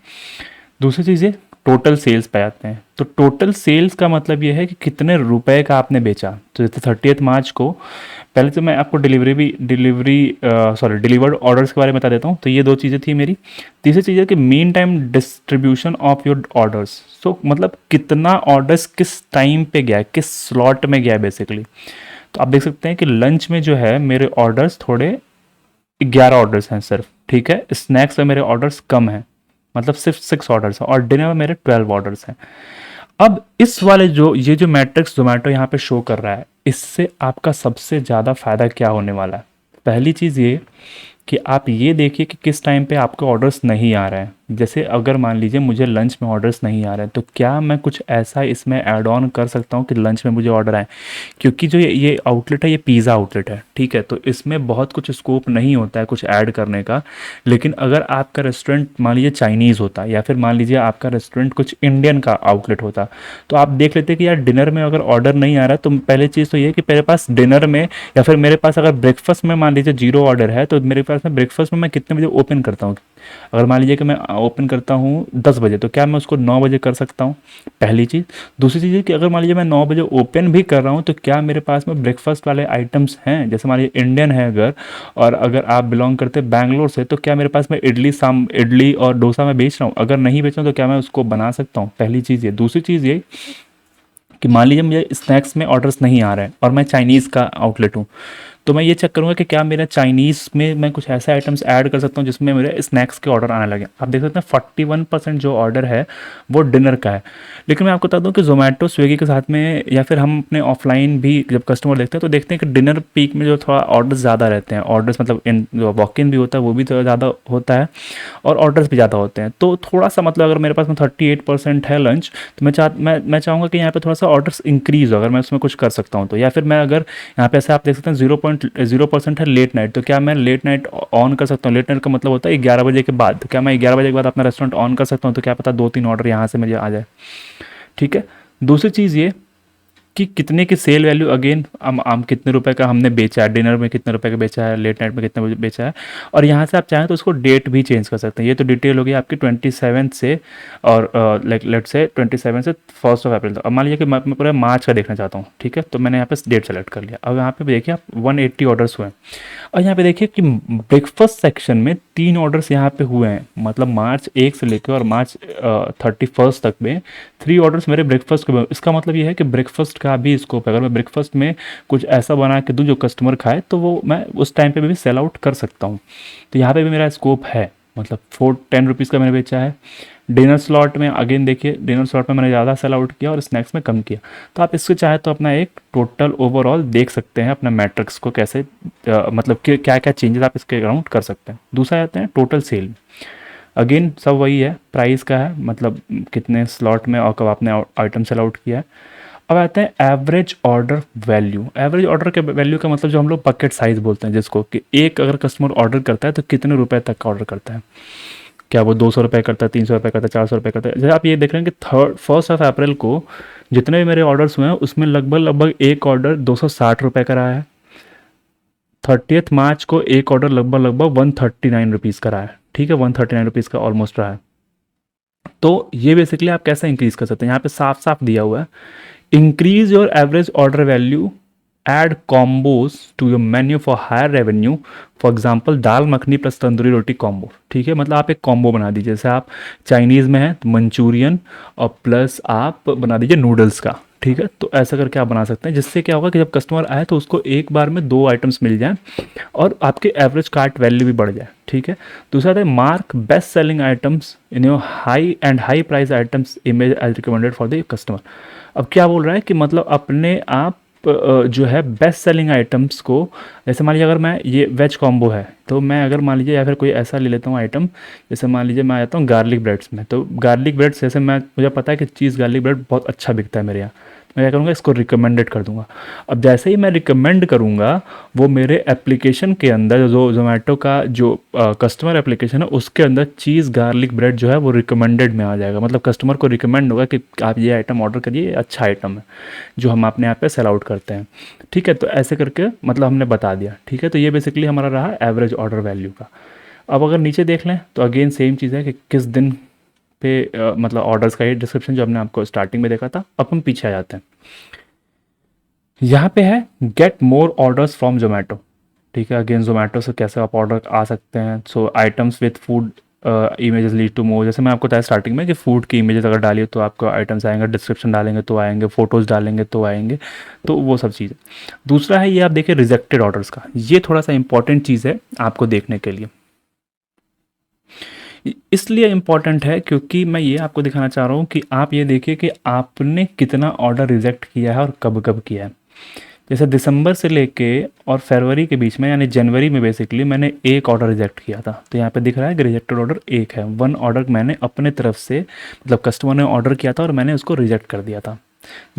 दूसरी चीज़ ये टोटल सेल्स पे आते हैं। तो टोटल सेल्स का मतलब ये है कि कितने रुपए का आपने बेचा। तो जैसे 30 मार्च को, पहले तो मैं आपको डिलीवर्ड ऑर्डर्स के बारे में बता देता हूँ। तो ये 2 चीज़ें थी मेरी। तीसरी चीज़ है कि mean time distribution of your orders. So मतलब कितना ऑर्डर्स किस टाइम पे गया है, किस स्लॉट में गया है बेसिकली। तो आप देख सकते हैं कि लंच में जो है मेरे ऑर्डर्स थोड़े 11 ऑर्डर्स हैं सिर्फ, ठीक है। स्नैक्स में मेरे ऑर्डर्स कम हैं, मतलब सिर्फ 6 ऑर्डर्स हैं, और डिनर में मेरे 12 ऑर्डर्स हैं। अब इस वाले ये जो मैट्रिक्स जोमेटो यहाँ पे शो कर रहा है, इससे आपका सबसे ज़्यादा फायदा क्या होने वाला है। पहली चीज़ ये कि आप ये देखिए कि किस टाइम पे आपके ऑर्डर्स नहीं आ रहे हैं। जैसे अगर मान लीजिए मुझे लंच में ऑर्डर्स नहीं आ रहे हैं, तो क्या मैं कुछ ऐसा इसमें ऐड ऑन कर सकता हूँ कि लंच में मुझे ऑर्डर आए। क्योंकि जो ये आउटलेट है, ये पिज़्ज़ा आउटलेट है, ठीक है। तो इसमें बहुत कुछ स्कोप नहीं होता है कुछ ऐड करने का। लेकिन अगर आपका रेस्टोरेंट मान लीजिए चाइनीज़ होता, या फिर मान लीजिए आपका रेस्टोरेंट कुछ इंडियन का आउटलेट होता, तो आप देख लेते कि यार डिनर में अगर ऑर्डर नहीं आ रहा है, तो पहले चीज़ तो ये कि मेरे पास डिनर में या फिर मेरे पास अगर ब्रेकफास्ट में मान लीजिए 0 ऑर्डर है, तो मेरे पास पास में ब्रेकफास्ट में मैं कितने बजे ओपन करता हूँ। अगर मान लीजिए कि मैं ओपन करता हूँ 10 बजे, तो क्या मैं उसको 9 बजे कर सकता हूँ, पहली चीज़। दूसरी चीज़ है कि अगर मान लीजिए मैं 9 बजे ओपन भी कर रहा हूँ, तो क्या मेरे पास में ब्रेकफास्ट वाले आइटम्स हैं। जैसे मान लीजिए इंडियन है अगर, और अगर आप बिलोंग करते हैं बैंगलोर से, तो क्या मेरे पास में इडली और डोसा मैं बेच रहा हूँ। अगर नहीं बेच रहा हूँ तो क्या मैं उसको बना सकता हूँ, पहली चीज़ ये। दूसरी चीज़ ये कि मान लीजिए मुझे स्नैक्स में ऑर्डर्स नहीं आ रहे हैं और मैं चाइनीज़ का आउटलेट हूँ, तो मैं ये चेक करूँगा कि क्या मेरा चाइनीज़ में मैं कुछ ऐसे आइटम्स ऐड कर सकता हूँ जिसमें मेरे स्नैक्स के ऑर्डर आने लगे। आप देख सकते हैं 41% जो ऑर्डर है वो डिनर का है। लेकिन मैं आपको बता दूँ कि जोमेटो स्विगी के साथ में, या फिर हम अपने ऑफलाइन भी जब कस्टमर देखते हैं तो देखते हैं कि डिनर पीक में जो थोड़ा ऑर्डर्स ज़्यादा रहते हैं, ऑर्डर्स मतलब इन जो वॉक इन भी होता है वो भी थोड़ा ज़्यादा होता है और ऑर्डर्स भी ज़्यादा होते हैं। तो थोड़ा सा मतलब अगर मेरे पास में 38% है लंच, तो मैं चाहूँगा कि यहाँ पे थोड़ा सा ऑर्डर्स इंक्रीज़ हो, अगर मैं उसमें कुछ कर सकता हूँ तो। या फिर मैं अगर यहाँ पे ऐसे आप देख सकते हैं 0.0% है लेट नाइट, तो क्या मैं लेट नाइट ऑन कर सकता हूँ। लेट नाइट का मतलब होता है 11 बजे के बाद। तो क्या मैं 11 बजे के बाद अपना रेस्टोरेंट ऑन कर सकता हूँ, तो क्या पता 2-3 ऑर्डर यहाँ से मुझे आ जाए। ठीक है। दूसरी चीज़ ये कि कितने की सेल वैल्यू, अगेन हम कितने रुपए का हमने बेचा है, डिनर में कितने रुपए का बेचा है, लेट नाइट में कितने बजे बेचा है। और यहाँ से आप चाहें तो उसको डेट भी चेंज कर सकते हैं। ये तो डिटेल होगी आपकी 27 से, और लाइक लेट से 27 से 1 अप्रैल तक। अब मान लीजिए कि मैं पूरा मार्च का देखना चाहता हूँ, ठीक है, तो मैंने यहाँ पे डेट सेलेक्ट कर लिया। अब यहाँ पे देखिए आप 180 ऑर्डर्स हुए हैं। और यहाँ पे देखिए कि ब्रेकफास्ट सेक्शन में 3 ऑर्डर्स यहाँ पे हुए हैं, मतलब मार्च 1 से लेकर और मार्च 31 तक में 3 ऑर्डर्स मेरे ब्रेकफास्ट के। इसका मतलब ये है कि ब्रेकफास्ट का भी स्कोप है। अगर मैं ब्रेकफास्ट में कुछ ऐसा बना के दूँ जो कस्टमर खाए, तो वो मैं उस टाइम पे भी सेल आउट कर सकता हूँ। तो यहाँ पे भी मेरा स्कोप है, मतलब 10 रुपीज़ का मैंने बेचा है। डिनर स्लॉट में अगेन देखिए, डिनर स्लॉट में मैंने ज़्यादा सेल आउट किया और स्नैक्स में कम किया। तो आप इसको चाहे तो अपना एक टोटल ओवरऑल देख सकते हैं, अपना मैट्रिक्स को कैसे मतलब कि क्या क्या चेंजेस आप इसके अराउंड कर सकते हैं। दूसरा आते हैं टोटल सेल। अगेन सब वही है, प्राइस का है, मतलब कितने स्लॉट में और कब आपने आइटम सेल आउट किया है। अब आते हैं average order value. Average order के वैल्यू का मतलब जो हम लोग बकेट साइज़ बोलते हैं, जिसको कि एक अगर कस्टमर ऑर्डर करता है तो कितने रुपए तक का ऑर्डर करता है। क्या वो 200 रुपये करता है, 300 रुपये करता है, 400 रुपये करता है। जैसे आप ये देख रहे हैं कि 1 अप्रैल को जितने भी मेरे ऑर्डर्स हुए हैं उसमें लगभग एक ऑर्डर 260 रुपये का रहा है। 30 मार्च को एक ऑर्डर लगभग 139 रुपीज़ का रहा है। ठीक है, 139 रुपीज़ का ऑलमोस्ट रहा है। तो ये बेसिकली आप कैसे इंक्रीज़ कर सकते हैं, यहाँ पे साफ साफ दिया हुआ है, increase your average order value, add combos to your menu for higher revenue, for example dal makhani plus tandoori roti combo. ठीक है, मतलब आप एक कॉम्बो बना दीजिए। जैसे आप चाइनीज़ में हैं तो मंचूरियन और प्लस आप बना दीजिए नूडल्स का। ठीक है, तो ऐसा करके आप बना सकते हैं, जिससे क्या होगा कि जब कस्टमर आए तो उसको एक बार में 2 आइटम्स मिल जाएं और आपके एवरेज कार्ट वैल्यू भी बढ़ जाए। ठीक है। दूसरा है mark best selling items in your high price items image as recommended for the customer. अब क्या बोल रहा है कि मतलब अपने आप जो है बेस्ट सेलिंग आइटम्स को, जैसे मान लीजिए अगर मैं ये वेज कॉम्बो है तो मैं अगर मान लीजिए या फिर कोई ऐसा ले लेता हूँ आइटम, जैसे मान लीजिए मैं आ जाता हूँ गार्लिक ब्रेड्स में। तो गार्लिक ब्रेड्स जैसे मुझे पता है कि चीज़ गार्लिक ब्रेड बहुत अच्छा बिकता है मेरे यहाँ, मैं क्या करूँगा, इसको रिकमेंडेड कर दूंगा। अब जैसे ही मैं रिकमेंड करूँगा, वो मेरे एप्लीकेशन के अंदर जो जोमेटो का जो कस्टमर एप्लीकेशन है उसके अंदर चीज़ गार्लिक ब्रेड जो है वो रिकमेंडेड में आ जाएगा। मतलब कस्टमर को रिकमेंड होगा कि आप ये आइटम ऑर्डर करिए, ये अच्छा आइटम है जो हम अपने यहाँ पे सेल आउट करते हैं। ठीक है, तो ऐसे करके मतलब हमने बता दिया। ठीक है, तो ये बेसिकली हमारा रहा एवरेज ऑर्डर वैल्यू का। अब अगर नीचे देख लें तो अगेन सेम चीज़ है कि किस दिन पे मतलब ऑर्डर्स का ये डिस्क्रिप्शन जो हमने आपको स्टार्टिंग में देखा था। अब हम पीछे आ जाते हैं, यहाँ पे है get more orders from Zomato. ठीक है, अगेन जोमेटो से कैसे आप ऑर्डर आ सकते हैं। So items with food images lead to more. जैसे मैं आपको बताया स्टार्टिंग में कि फूड की इमेजेस अगर डालिए तो आपको आइटम्स आएंगे, डिस्क्रिप्शन डालेंगे तो आएंगे, फोटोज़ डालेंगे तो आएंगे, तो वो सब चीज़ें। दूसरा है ये आप देखिए रिजेक्टेड ऑर्डर्स का, ये थोड़ा सा इंपॉर्टेंट चीज़ है आपको देखने के लिए। इसलिए इम्पॉर्टेंट है क्योंकि मैं ये आपको दिखाना चाह रहा हूँ कि आप ये देखिए कि आपने कितना ऑर्डर रिजेक्ट किया है और कब कब किया है। जैसे दिसंबर से लेके और फरवरी के बीच में, यानी जनवरी में बेसिकली मैंने एक ऑर्डर रिजेक्ट किया था। तो यहाँ पे दिख रहा है कि रिजेक्टेड ऑर्डर 1 है। 1 ऑर्डर मैंने अपने तरफ से, मतलब कस्टमर ने ऑर्डर किया था और मैंने उसको रिजेक्ट कर दिया था।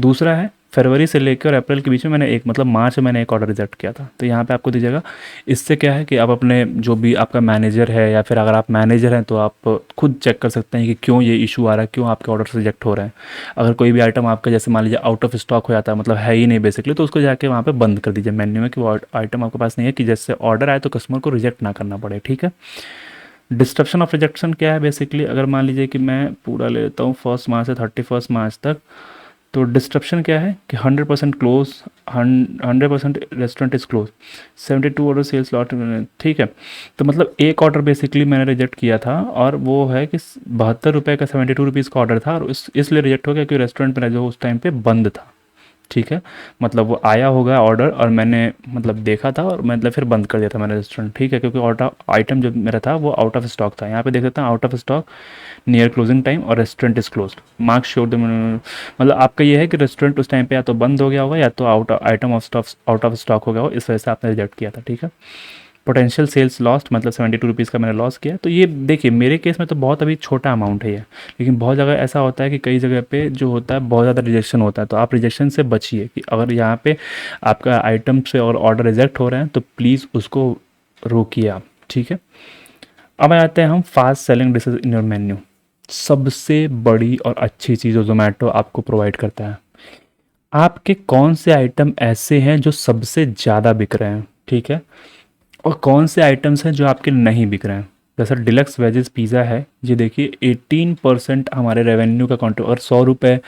दूसरा है फरवरी से लेकर और अप्रैल के बीच में मैंने एक मतलब मार्च में मैंने एक ऑर्डर रिजेक्ट किया था। तो यहाँ पे आपको दीजिएगा। इससे क्या है कि आप अपने जो भी आपका मैनेजर है या फिर अगर आप मैनेजर हैं तो आप खुद चेक कर सकते हैं कि क्यों ये इशू आ रहा है, क्यों आपके ऑर्डर रिजेक्ट हो रहे हैं। अगर कोई भी आइटम आपका जैसे मान लीजिए आउट ऑफ स्टॉक हो जाता है, मतलब है ही नहीं बेसिकली, तो उसको जाके वहाँ पे बंद कर दीजिए मेन्यू में कि वो आइटम आपके पास नहीं है, कि जैसे ऑर्डर आए तो कस्टमर को रिजेक्ट ना करना पड़े। ठीक है। डिस्ट्रप्शन ऑफ रिजेक्शन क्या है बेसिकली, अगर मान लीजिए कि मैं पूरा ले लेता हूँ 1 मार्च से 31 मार्च तक, तो डिस्ट्रप्शन क्या है कि 100% close, 100% restaurant is close, 72 order sales lot. ठीक है। तो मतलब एक ऑर्डर बेसिकली मैंने रिजेक्ट किया था और वो है कि 72 रुपये का 72 रुपीज़ का ऑर्डर था, और इसलिए रिजेक्ट हो गया क्योंकि रेस्टोरेंट मेरा जो उस टाइम पे बंद था। ठीक है। मतलब वो आया होगा ऑर्डर और मैंने मतलब देखा था और मतलब फिर बंद कर दिया था मैंने रेस्टोरेंट। ठीक है। क्योंकि ऑर्डर आइटम जो मेरा था वो आउट ऑफ स्टॉक था। यहाँ पे देख सकते हैं out of stock, near closing time और restaurant is close, mark sure the, मतलब आपका ये है कि रेस्टोरेंट उस टाइम पे या तो बंद हो गया होगा या तो item of stock out of stock हो गया हो, इस वजह से आपने रिजेक्ट किया था। ठीक है। पोटेंशियल सेल्स लॉस्ट, मतलब 72 रुपीज़ का मैंने लॉस किया। तो ये देखिए मेरे केस में तो बहुत अभी छोटा अमाउंट है ये, लेकिन बहुत जगह ऐसा होता है कि कई जगह पे जो होता है बहुत ज़्यादा रिजेक्शन होता है। तो आप रिजेक्शन से बचिए कि अगर यहाँ पे आपका आइटम से और ऑर्डर रिजेक्ट हो रहे हैं तो प्लीज़ उसको रोकिए आप। ठीक है। अब आते हैं हम fast selling dishes in your menu. सबसे बड़ी और अच्छी चीज़ जो जोमेटो आपको प्रोवाइड करता है, आपके कौन से आइटम ऐसे हैं जो सबसे ज़्यादा बिक रहे हैं। ठीक है। और कौन से आइटम्स हैं जो आपके नहीं बिक रहे हैं। जैसा डिलक्स वेजेस पिज़्ज़ा है, ये देखिए 18% हमारे रेवेन्यू का कॉन्ट्री, और 100 रुपये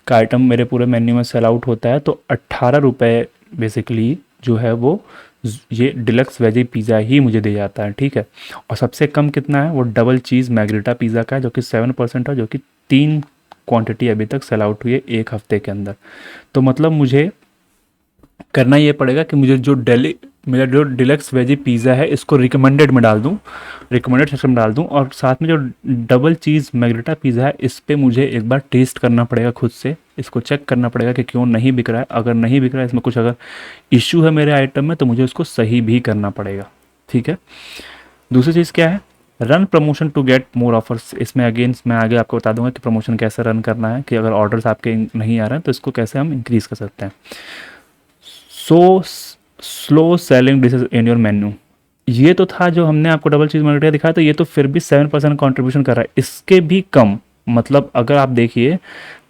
का आइटम मेरे पूरे मेन्यू में सेल आउट होता है तो 18 रुपये बेसिकली जो है वो ये डिलक्स वेजी पिज़्ज़ा ही मुझे दे जाता है। ठीक है। और सबसे कम कितना है, वो डबल चीज़ मैग्रेटा पिज़्ज़ा का है जो कि 7% है, जो कि 3 क्वांटिटी अभी तक सेल आउट हुई है 1 हफ्ते के अंदर। तो मतलब मुझे करना ये पड़ेगा कि मुझे जो मेरा जो डिलक्स वेजी पिज़्ज़ा है इसको रिकमेंडेड में डाल दूँ, रिकमेंडेड सेक्शन में डाल दूँ, और साथ में जो डबल चीज़ मैग्रेटा पिज़्ज़ा है इस पे मुझे एक बार टेस्ट करना पड़ेगा खुद से, इसको चेक करना पड़ेगा कि क्यों नहीं बिक रहा है। अगर नहीं बिक रहा है, इसमें कुछ अगर इश्यू है मेरे आइटम में, तो मुझे उसको सही भी करना पड़ेगा। ठीक है। दूसरी चीज़ क्या है, run promotion to get more offers. इसमें अगेन मैं आगे आपको बता दूंगा कि प्रमोशन कैसे रन करना है, कि अगर ऑर्डर्स आपके नहीं आ रहे हैं तो इसको कैसे हम इंक्रीज़ कर सकते हैं। So slow selling dishes in your menu, ये तो था जो हमने आपको डबल चीज़ मर्गरेटा दिखाया, तो ये तो फिर भी 7% कॉन्ट्रीब्यूशन कर रहा है, इसके भी कम। मतलब अगर आप देखिए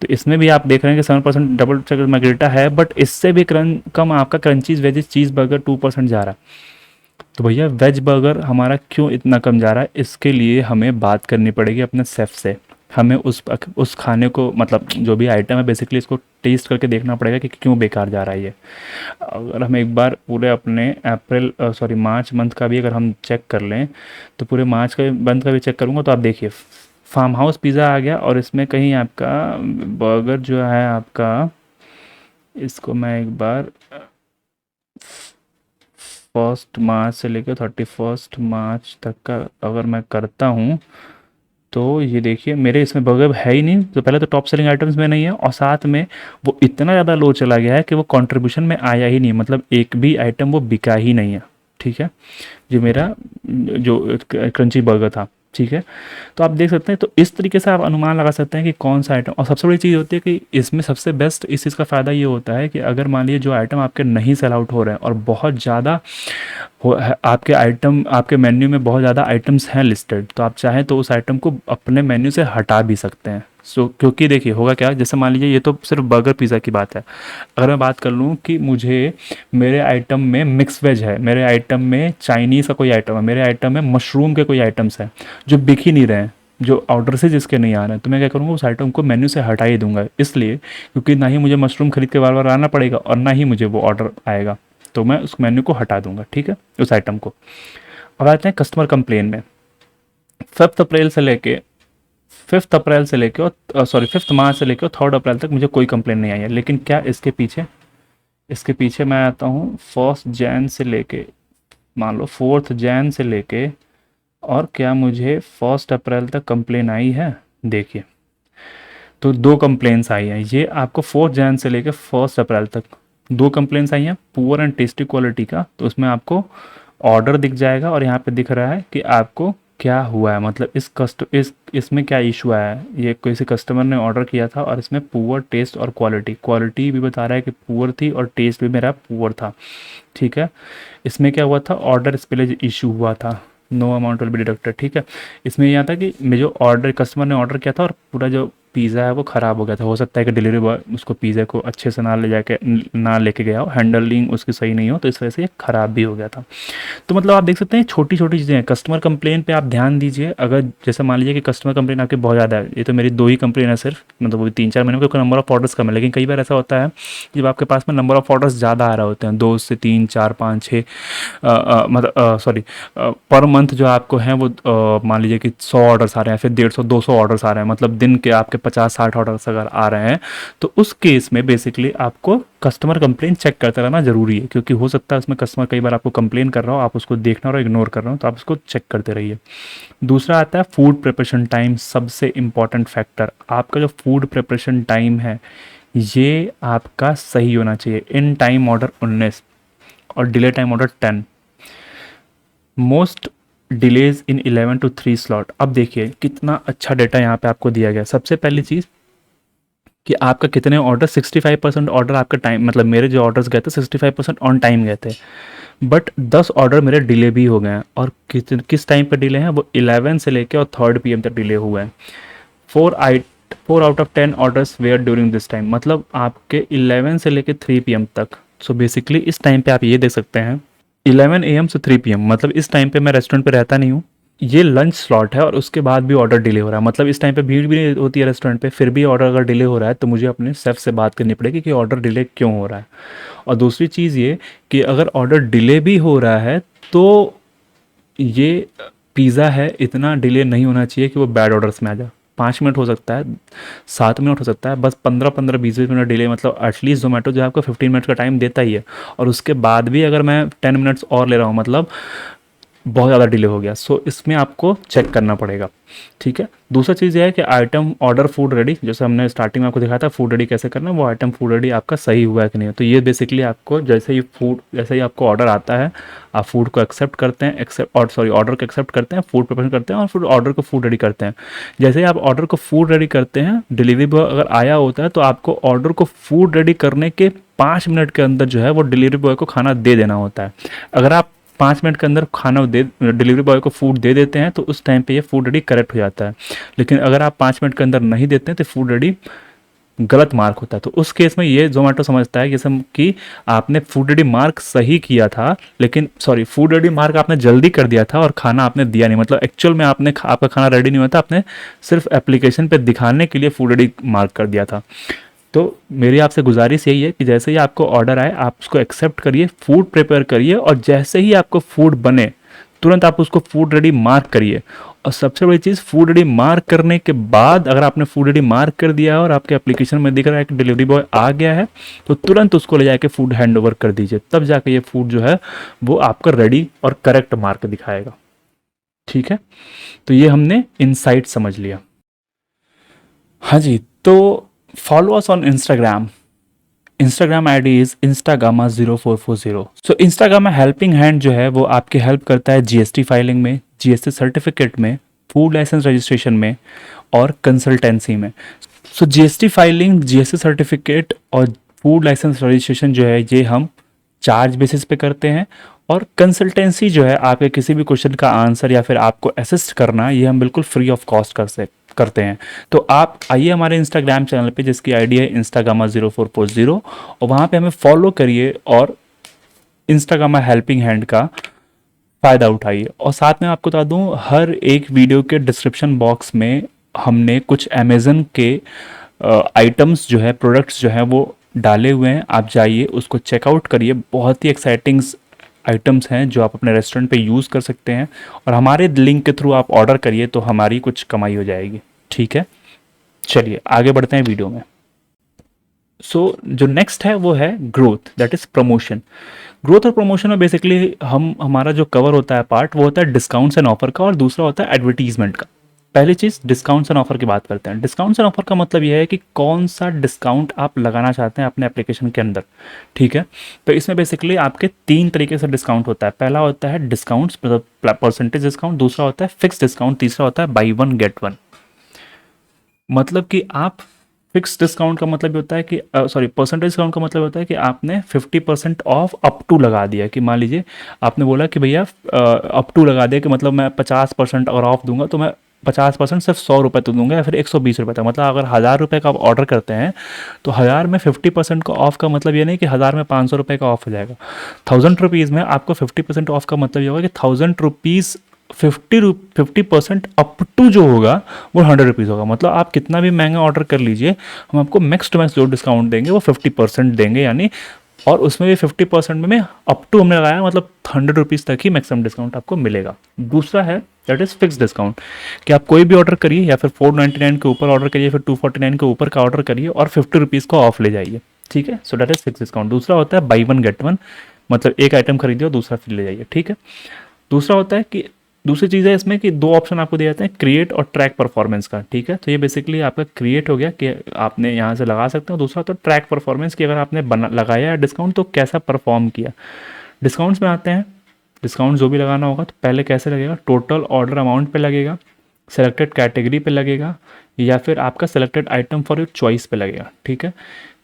तो इसमें भी आप देख रहे हैं कि 7% डबल चीज़ मर्गरेटा है, बट इससे भी कम आपका क्रंचीज वेजिज चीज़ बर्गर 2% जा रहा है। तो भैया वेज बर्गर हमारा क्यों इतना कम जा रहा है, इसके लिए हमें बात करनी पड़ेगी अपने शेफ़ से। हमें उस खाने को, मतलब जो भी आइटम है बेसिकली इसको टेस्ट करके देखना पड़ेगा कि क्यों बेकार जा रहा है ये। अगर हम एक बार पूरे अपने मार्च मंथ का भी अगर हम चेक कर लें, तो पूरे मार्च का मंथ का भी चेक करूँगा तो आप देखिए फार्म हाउस पिज़्ज़ा आ गया, और इसमें कहीं आपका बर्गर जो है आपका, इसको मैं एक बार 1 मार्च से लेकर 31 मार्च तक का अगर मैं करता हूँ, तो ये देखिए मेरे इसमें बर्गर है ही नहीं। तो पहले तो टॉप सेलिंग आइटम्स में नहीं है, और साथ में वो इतना ज़्यादा लो चला गया है कि वो कंट्रीब्यूशन में आया ही नहीं, मतलब एक भी आइटम वो बिका ही नहीं है। ठीक है। जो मेरा जो क्रंची बर्गर था। ठीक है। तो आप देख सकते हैं, तो इस तरीके से आप अनुमान लगा सकते हैं कि कौन सा आइटम। और सबसे बड़ी चीज़ होती है कि इसमें सबसे बेस्ट इस चीज़ का फ़ायदा ये होता है कि अगर मान लीजिए जो आइटम आपके नहीं सेल आउट हो रहे हैं और बहुत ज़्यादा आपके आइटम, आपके मेन्यू में बहुत ज़्यादा आइटम्स हैं लिस्टेड, तो आप चाहें तो उस आइटम को अपने मेन्यू से हटा भी सकते हैं। क्योंकि देखिए होगा क्या, जैसे मान लीजिए ये तो सिर्फ बर्गर पिज़्ज़ा की बात है, अगर मैं बात कर लूँ कि मुझे मेरे आइटम में मिक्स वेज है, मेरे आइटम में चाइनीज़ का कोई आइटम है, मेरे आइटम में मशरूम के कोई आइटम्स हैं जो बिक ही नहीं रहे हैं, जो ऑर्डर से जिसके नहीं आ रहे हैं, तो मैं क्या करूँगा, उस आइटम को मेन्यू से हटा ही दूंगा। इसलिए क्योंकि ना ही मुझे मशरूम खरीद के बार बार आना पड़ेगा और ना ही मुझे वो ऑर्डर आएगा, तो मैं उस मेन्यू को हटा दूंगा। ठीक है, उस आइटम को। अब आते हैं कस्टमर कंप्लेन में। 5 अप्रैल से लेके 5 मार्च से लेके और 3 अप्रैल तक मुझे कोई कंप्लेन नहीं आई है। लेकिन क्या इसके पीछे मैं आता हूँ 1 जैन से लेके, मान लो 4 जैन से लेके, और क्या मुझे 1 अप्रैल तक कंप्लेन आई है। देखिए तो 2 कंप्लेंट्स आई हैं, ये आपको 4 जैन से लेकर 1 अप्रैल तक 2 कंप्लेंट्स आई हैं पुअर एंड टेस्टी क्वालिटी का। तो उसमें आपको ऑर्डर दिख जाएगा और यहाँ पे दिख रहा है कि आपको क्या हुआ है, मतलब इसमें क्या इशू आया है। ये किसी कस्टमर ने ऑर्डर किया था और इसमें पुअर टेस्ट और क्वालिटी भी बता रहा है कि पुअर थी और टेस्ट भी मेरा पुअर था। ठीक है, इसमें क्या हुआ था, ऑर्डर स्पिलेज इशू हुआ था, no amount will be deducted. ठीक है, इसमें यह था कि मैं जो ऑर्डर कस्टमर ने ऑर्डर किया था और पूरा जो पिज़्ज़ा है वो ख़राब हो गया था। हो सकता है कि डिलीवरी बॉय उसको पिज़्ज़ा को अच्छे से ना लेके गया हो, हैंडलिंग उसकी सही नहीं हो, तो इस वजह से ये ख़राब भी हो गया था। तो मतलब आप देख सकते हैं छोटी छोटी चीज़ें हैं। कस्टमर कंप्लेन पे आप ध्यान दीजिए। अगर जैसे मान लीजिए कि कस्टमर कंप्लेन आपके बहुत ज़्यादा है, ये तो मेरी 2 ही कंप्लेन है सिर्फ, मतलब वो भी 3-4 महीने में, क्योंकि नंबर ऑफ ऑर्डर्स कम है। लेकिन कई बार ऐसा होता है कि जब आपके पास में नंबर ऑफ ऑर्डर्स ज़्यादा आ रहे होते हैं, 2 से 3 4 5 6 मतलब सॉरी पर मंथ जो आपको हैं वो मान लीजिए कि 100 ऑर्डर्स आ रहे हैं, फिर 150-200 ऑर्डर्स आ रहे हैं, मतलब दिन के आपके 50-60 ऑर्डर्स अगर आ रहे हैं, तो उस केस में बेसिकली आपको कस्टमर कंप्लेन चेक करते रहना ज़रूरी है। क्योंकि हो सकता है उसमें कस्टमर कई बार आपको कंप्लेन कर रहा हो, आप उसको देखना और इग्नोर कर रहे हो, तो आप उसको चेक करते रहिए। दूसरा आता है फूड प्रिपरेशन टाइम, सबसे इम्पॉर्टेंट फैक्टर। आपका जो फूड प्रिपरेशन टाइम है ये आपका सही होना चाहिए। इन टाइम ऑर्डर 19 और delay time order 10, most delays in 11 to 3 slot. अब देखिए कितना अच्छा डेटा यहाँ पे आपको दिया गया। सबसे पहली चीज़ कि आपका कितने ऑर्डर, 65% ऑर्डर आपका टाइम, मतलब मेरे जो ऑर्डर्स गए थे 65% ऑन टाइम गए थे, बट 10 ऑर्डर मेरे डिले भी हो गए हैं। और किस टाइम पे डिले हैं, वो 11 से लेके और 3rd PM तक डिले हुए हैं। 4 out of 10 orders were during this time, मतलब आपके 11 से लेके 3 PM तक। सो बेसिकली इस टाइम पे आप ये देख सकते हैं 11 AM से 3 PM, मतलब इस टाइम पे मैं रेस्टोरेंट पे रहता नहीं हूँ, ये लंच स्लॉट है और उसके बाद भी ऑर्डर डिले हो रहा है। मतलब इस टाइम पे भीड़ भी नहीं होती है रेस्टोरेंट पे, फिर भी ऑर्डर अगर डिले हो रहा है तो मुझे अपने शेफ से बात करनी पड़ेगी कि ऑर्डर डिले क्यों हो रहा है। और दूसरी चीज़ ये कि अगर ऑर्डर डिले भी हो रहा है तो ये पिज़्ज़ा है, इतना डिले नहीं होना चाहिए कि वो बैड ऑर्डर्स में आ जाए। 5 मिनट हो सकता है, 7 मिनट हो सकता है, बस 15-15 20-20 मिनट डिले, मतलब एटलीस्ट जोमेटो जो है आपको 15 मिनट का टाइम देता ही है। और उसके बाद भी अगर मैं 10 मिनट्स और ले रहा हूँ, मतलब बहुत ज़्यादा डिले हो गया। सो इसमें आपको चेक करना पड़ेगा। ठीक है, दूसरा चीज़ ये है कि आइटम ऑर्डर फूड रेडी, जैसे हमने स्टार्टिंग में आपको दिखाया था फूड रेडी कैसे करना है, वो आइटम फूड रेडी आपका सही हुआ है कि नहीं। तो ये बेसिकली आपको जैसे ही आपको ऑर्डर आता है, आप फूड को एक्सेप्ट करते हैं, ऑर्डर को एक्सेप्ट करते हैं, फूड प्रिपरेशन करते हैं और फिर ऑर्डर को फूड रेडी करते हैं। जैसे ही आप ऑर्डर को फूड रेडी करते हैं, डिलीवरी बॉय अगर आया होता है तो आपको ऑर्डर को फूड रेडी करने के 5 मिनट के अंदर जो है वो डिलीवरी बॉय को खाना दे देना होता है। अगर आप 5 मिनट के अंदर खाना डिलीवरी बॉय को फूड दे देते हैं तो उस टाइम पे ये फूड रेडी करेक्ट हो जाता है। लेकिन अगर आप 5 मिनट के अंदर नहीं देते हैं तो फूड रेडी गलत मार्क होता है। तो उस केस में ये जोमेटो समझता है जैसे कि आपने फूड रेडी मार्क सही किया था, लेकिन सॉरी फूड रेडी मार्क आपने जल्दी कर दिया था और खाना आपने दिया नहीं, मतलब एक्चुअल में आपका खाना रेडी नहीं हुआ था, आपने सिर्फ एप्लीकेशन पे दिखाने के लिए फूड रेडी मार्क कर दिया था। तो मेरी आपसे गुजारिश यही है कि जैसे ही आपको ऑर्डर आए आप उसको एक्सेप्ट करिए, फूड प्रिपेयर करिए और जैसे ही आपको फूड बने तुरंत आप उसको फूड रेडी मार्क करिए। और सबसे बड़ी चीज़, फूड रेडी मार्क करने के बाद अगर आपने फूड रेडी मार्क कर दिया और आपके एप्लीकेशन में दिख रहा है कि डिलीवरी बॉय आ गया है, तो तुरंत उसको ले जाके फूड हैंड ओवर कर दीजिए, तब जाके ये फूड जो है वो आपका रेडी और करेक्ट मार्क दिखाएगा। ठीक है, तो ये हमने इनसाइट समझ लिया। हाँ जी, तो follow us on Instagram. Instagram ID is instagamma0440. So Instagamma helping hand जो है वो आपकी हेल्प करता है जीएसटी फाइलिंग में, जीएसटी सर्टिफिकेट में, फूड लाइसेंस रजिस्ट्रेशन में और कंसल्टेंसी में। So GST filing, GST certificate और फूड लाइसेंस रजिस्ट्रेशन जो है ये हम चार्ज बेसिस पे करते हैं, और कंसल्टेंसी जो है आपके किसी भी क्वेश्चन का आंसर या फिर आपको असिस्ट करना, ये हम बिल्कुल फ्री ऑफ कॉस्ट करते हैं। तो आप आइए हमारे इंस्टाग्राम चैनल पे जिसकी आईडी है instagamma0440 और वहाँ पे हमें फॉलो करिए और इंस्टाग्रामा हेल्पिंग हैंड का फ़ायदा उठाइए। और साथ में आपको बता दूँ, हर एक वीडियो के डिस्क्रिप्शन बॉक्स में हमने कुछ अमेज़न के आइटम्स जो है, प्रोडक्ट्स जो हैं वो डाले हुए हैं, आप जाइए उसको चेकआउट करिए। बहुत ही एक्साइटिंग आइटम्स हैं जो आप अपने रेस्टोरेंट पे यूज़ कर सकते हैं, और हमारे लिंक के थ्रू आप ऑर्डर करिए तो हमारी कुछ कमाई हो जाएगी। ठीक है, चलिए आगे बढ़ते हैं वीडियो में। सो जो नेक्स्ट है वो है growth, that is promotion. Growth और प्रमोशन में बेसिकली हमारा जो कवर होता है पार्ट वो होता है डिस्काउंट्स एंड ऑफर का, और दूसरा होता है एडवर्टीजमेंट का। पहली चीज़ डिस्काउंट्स एंड ऑफर की बात करते हैं। डिस्काउंट्स एंड ऑफर का मतलब यह है कि कौन सा डिस्काउंट आप लगाना चाहते हैं अपने एप्लीकेशन के अंदर, ठीक है। तो इसमें बेसिकली आपके 3 तरीके से डिस्काउंट होता है। पहला होता है डिस्काउंट्स मतलब परसेंटेज डिस्काउंट, दूसरा होता है फिक्स डिस्काउंट, तीसरा होता है बाई वन गेट वन। मतलब कि आप फिक्स डिस्काउंट का मतलब ये होता है कि सॉरी परसेंटेज डिस्काउंट का मतलब होता है कि आपने 50% ऑफ अप टू लगा दिया, कि मान लीजिए आपने बोला कि भैया अप टू लगा दिया कि मतलब मैं 50% और ऑफ दूंगा, तो मैं 50% सिर्फ 100 रुपये तो दूंगा या फिर 120 रुपये तक। मतलब अगर 1000 रुपये का आप ऑर्डर करते हैं तो 1000 में 50% का ऑफ का मतलब ये नहीं कि 1000 में 500 रुपये का ऑफ हो जाएगा। 1000 रुपीज़ में आपको 50% ऑफ का मतलब ये होगा कि 1000 रुपीज़ 50% अप टू जो होगा वो 100 रुपीज़ होगा। मतलब आप कितना भी महंगा ऑर्डर कर लीजिए, हम आपको मैक्स टू मैक्स जो डिस्काउंट देंगे वो 50% देंगे, यानी और उसमें भी 50% में अप टू हमने लगाया मतलब 100 रुपीज़ तक ही मैक्सिमम डिस्काउंट आपको मिलेगा। दूसरा है दैट इज़ फिक्स डिस्काउंट, कि आप कोई भी ऑर्डर करिए या फिर 499 के ऊपर ऑर्डर करिए, फिर 249 के ऊपर का ऑर्डर करिए और 50 रुपीज़ को ऑफ ले जाइए, ठीक है। So that is fix discount. दूसरा होता है बाई वन गेट वन, मतलब एक आइटम खरीदिए और दूसरा फिर ले जाइए, ठीक है। दूसरा होता है कि दूसरी चीज़ है इसमें कि 2 ऑप्शन आपको दिए जाते हैं, क्रिएट और ट्रैक परफॉर्मेंस का, ठीक है। तो ये बेसिकली आपका क्रिएट हो गया कि आपने यहाँ से लगा सकते हो। दूसरा होता है ट्रैक परफॉर्मेंस, कि अगर आपने लगाया है डिस्काउंट तो कैसा परफॉर्म किया। डिस्काउंट्स में आते हैं, डिस्काउंट जो भी लगाना होगा तो पहले कैसे लगेगा, टोटल ऑर्डर अमाउंट पे लगेगा, सेलेक्टेड कैटेगरी पे लगेगा, या फिर आपका selected item for your choice पे लगेगा, ठीक है।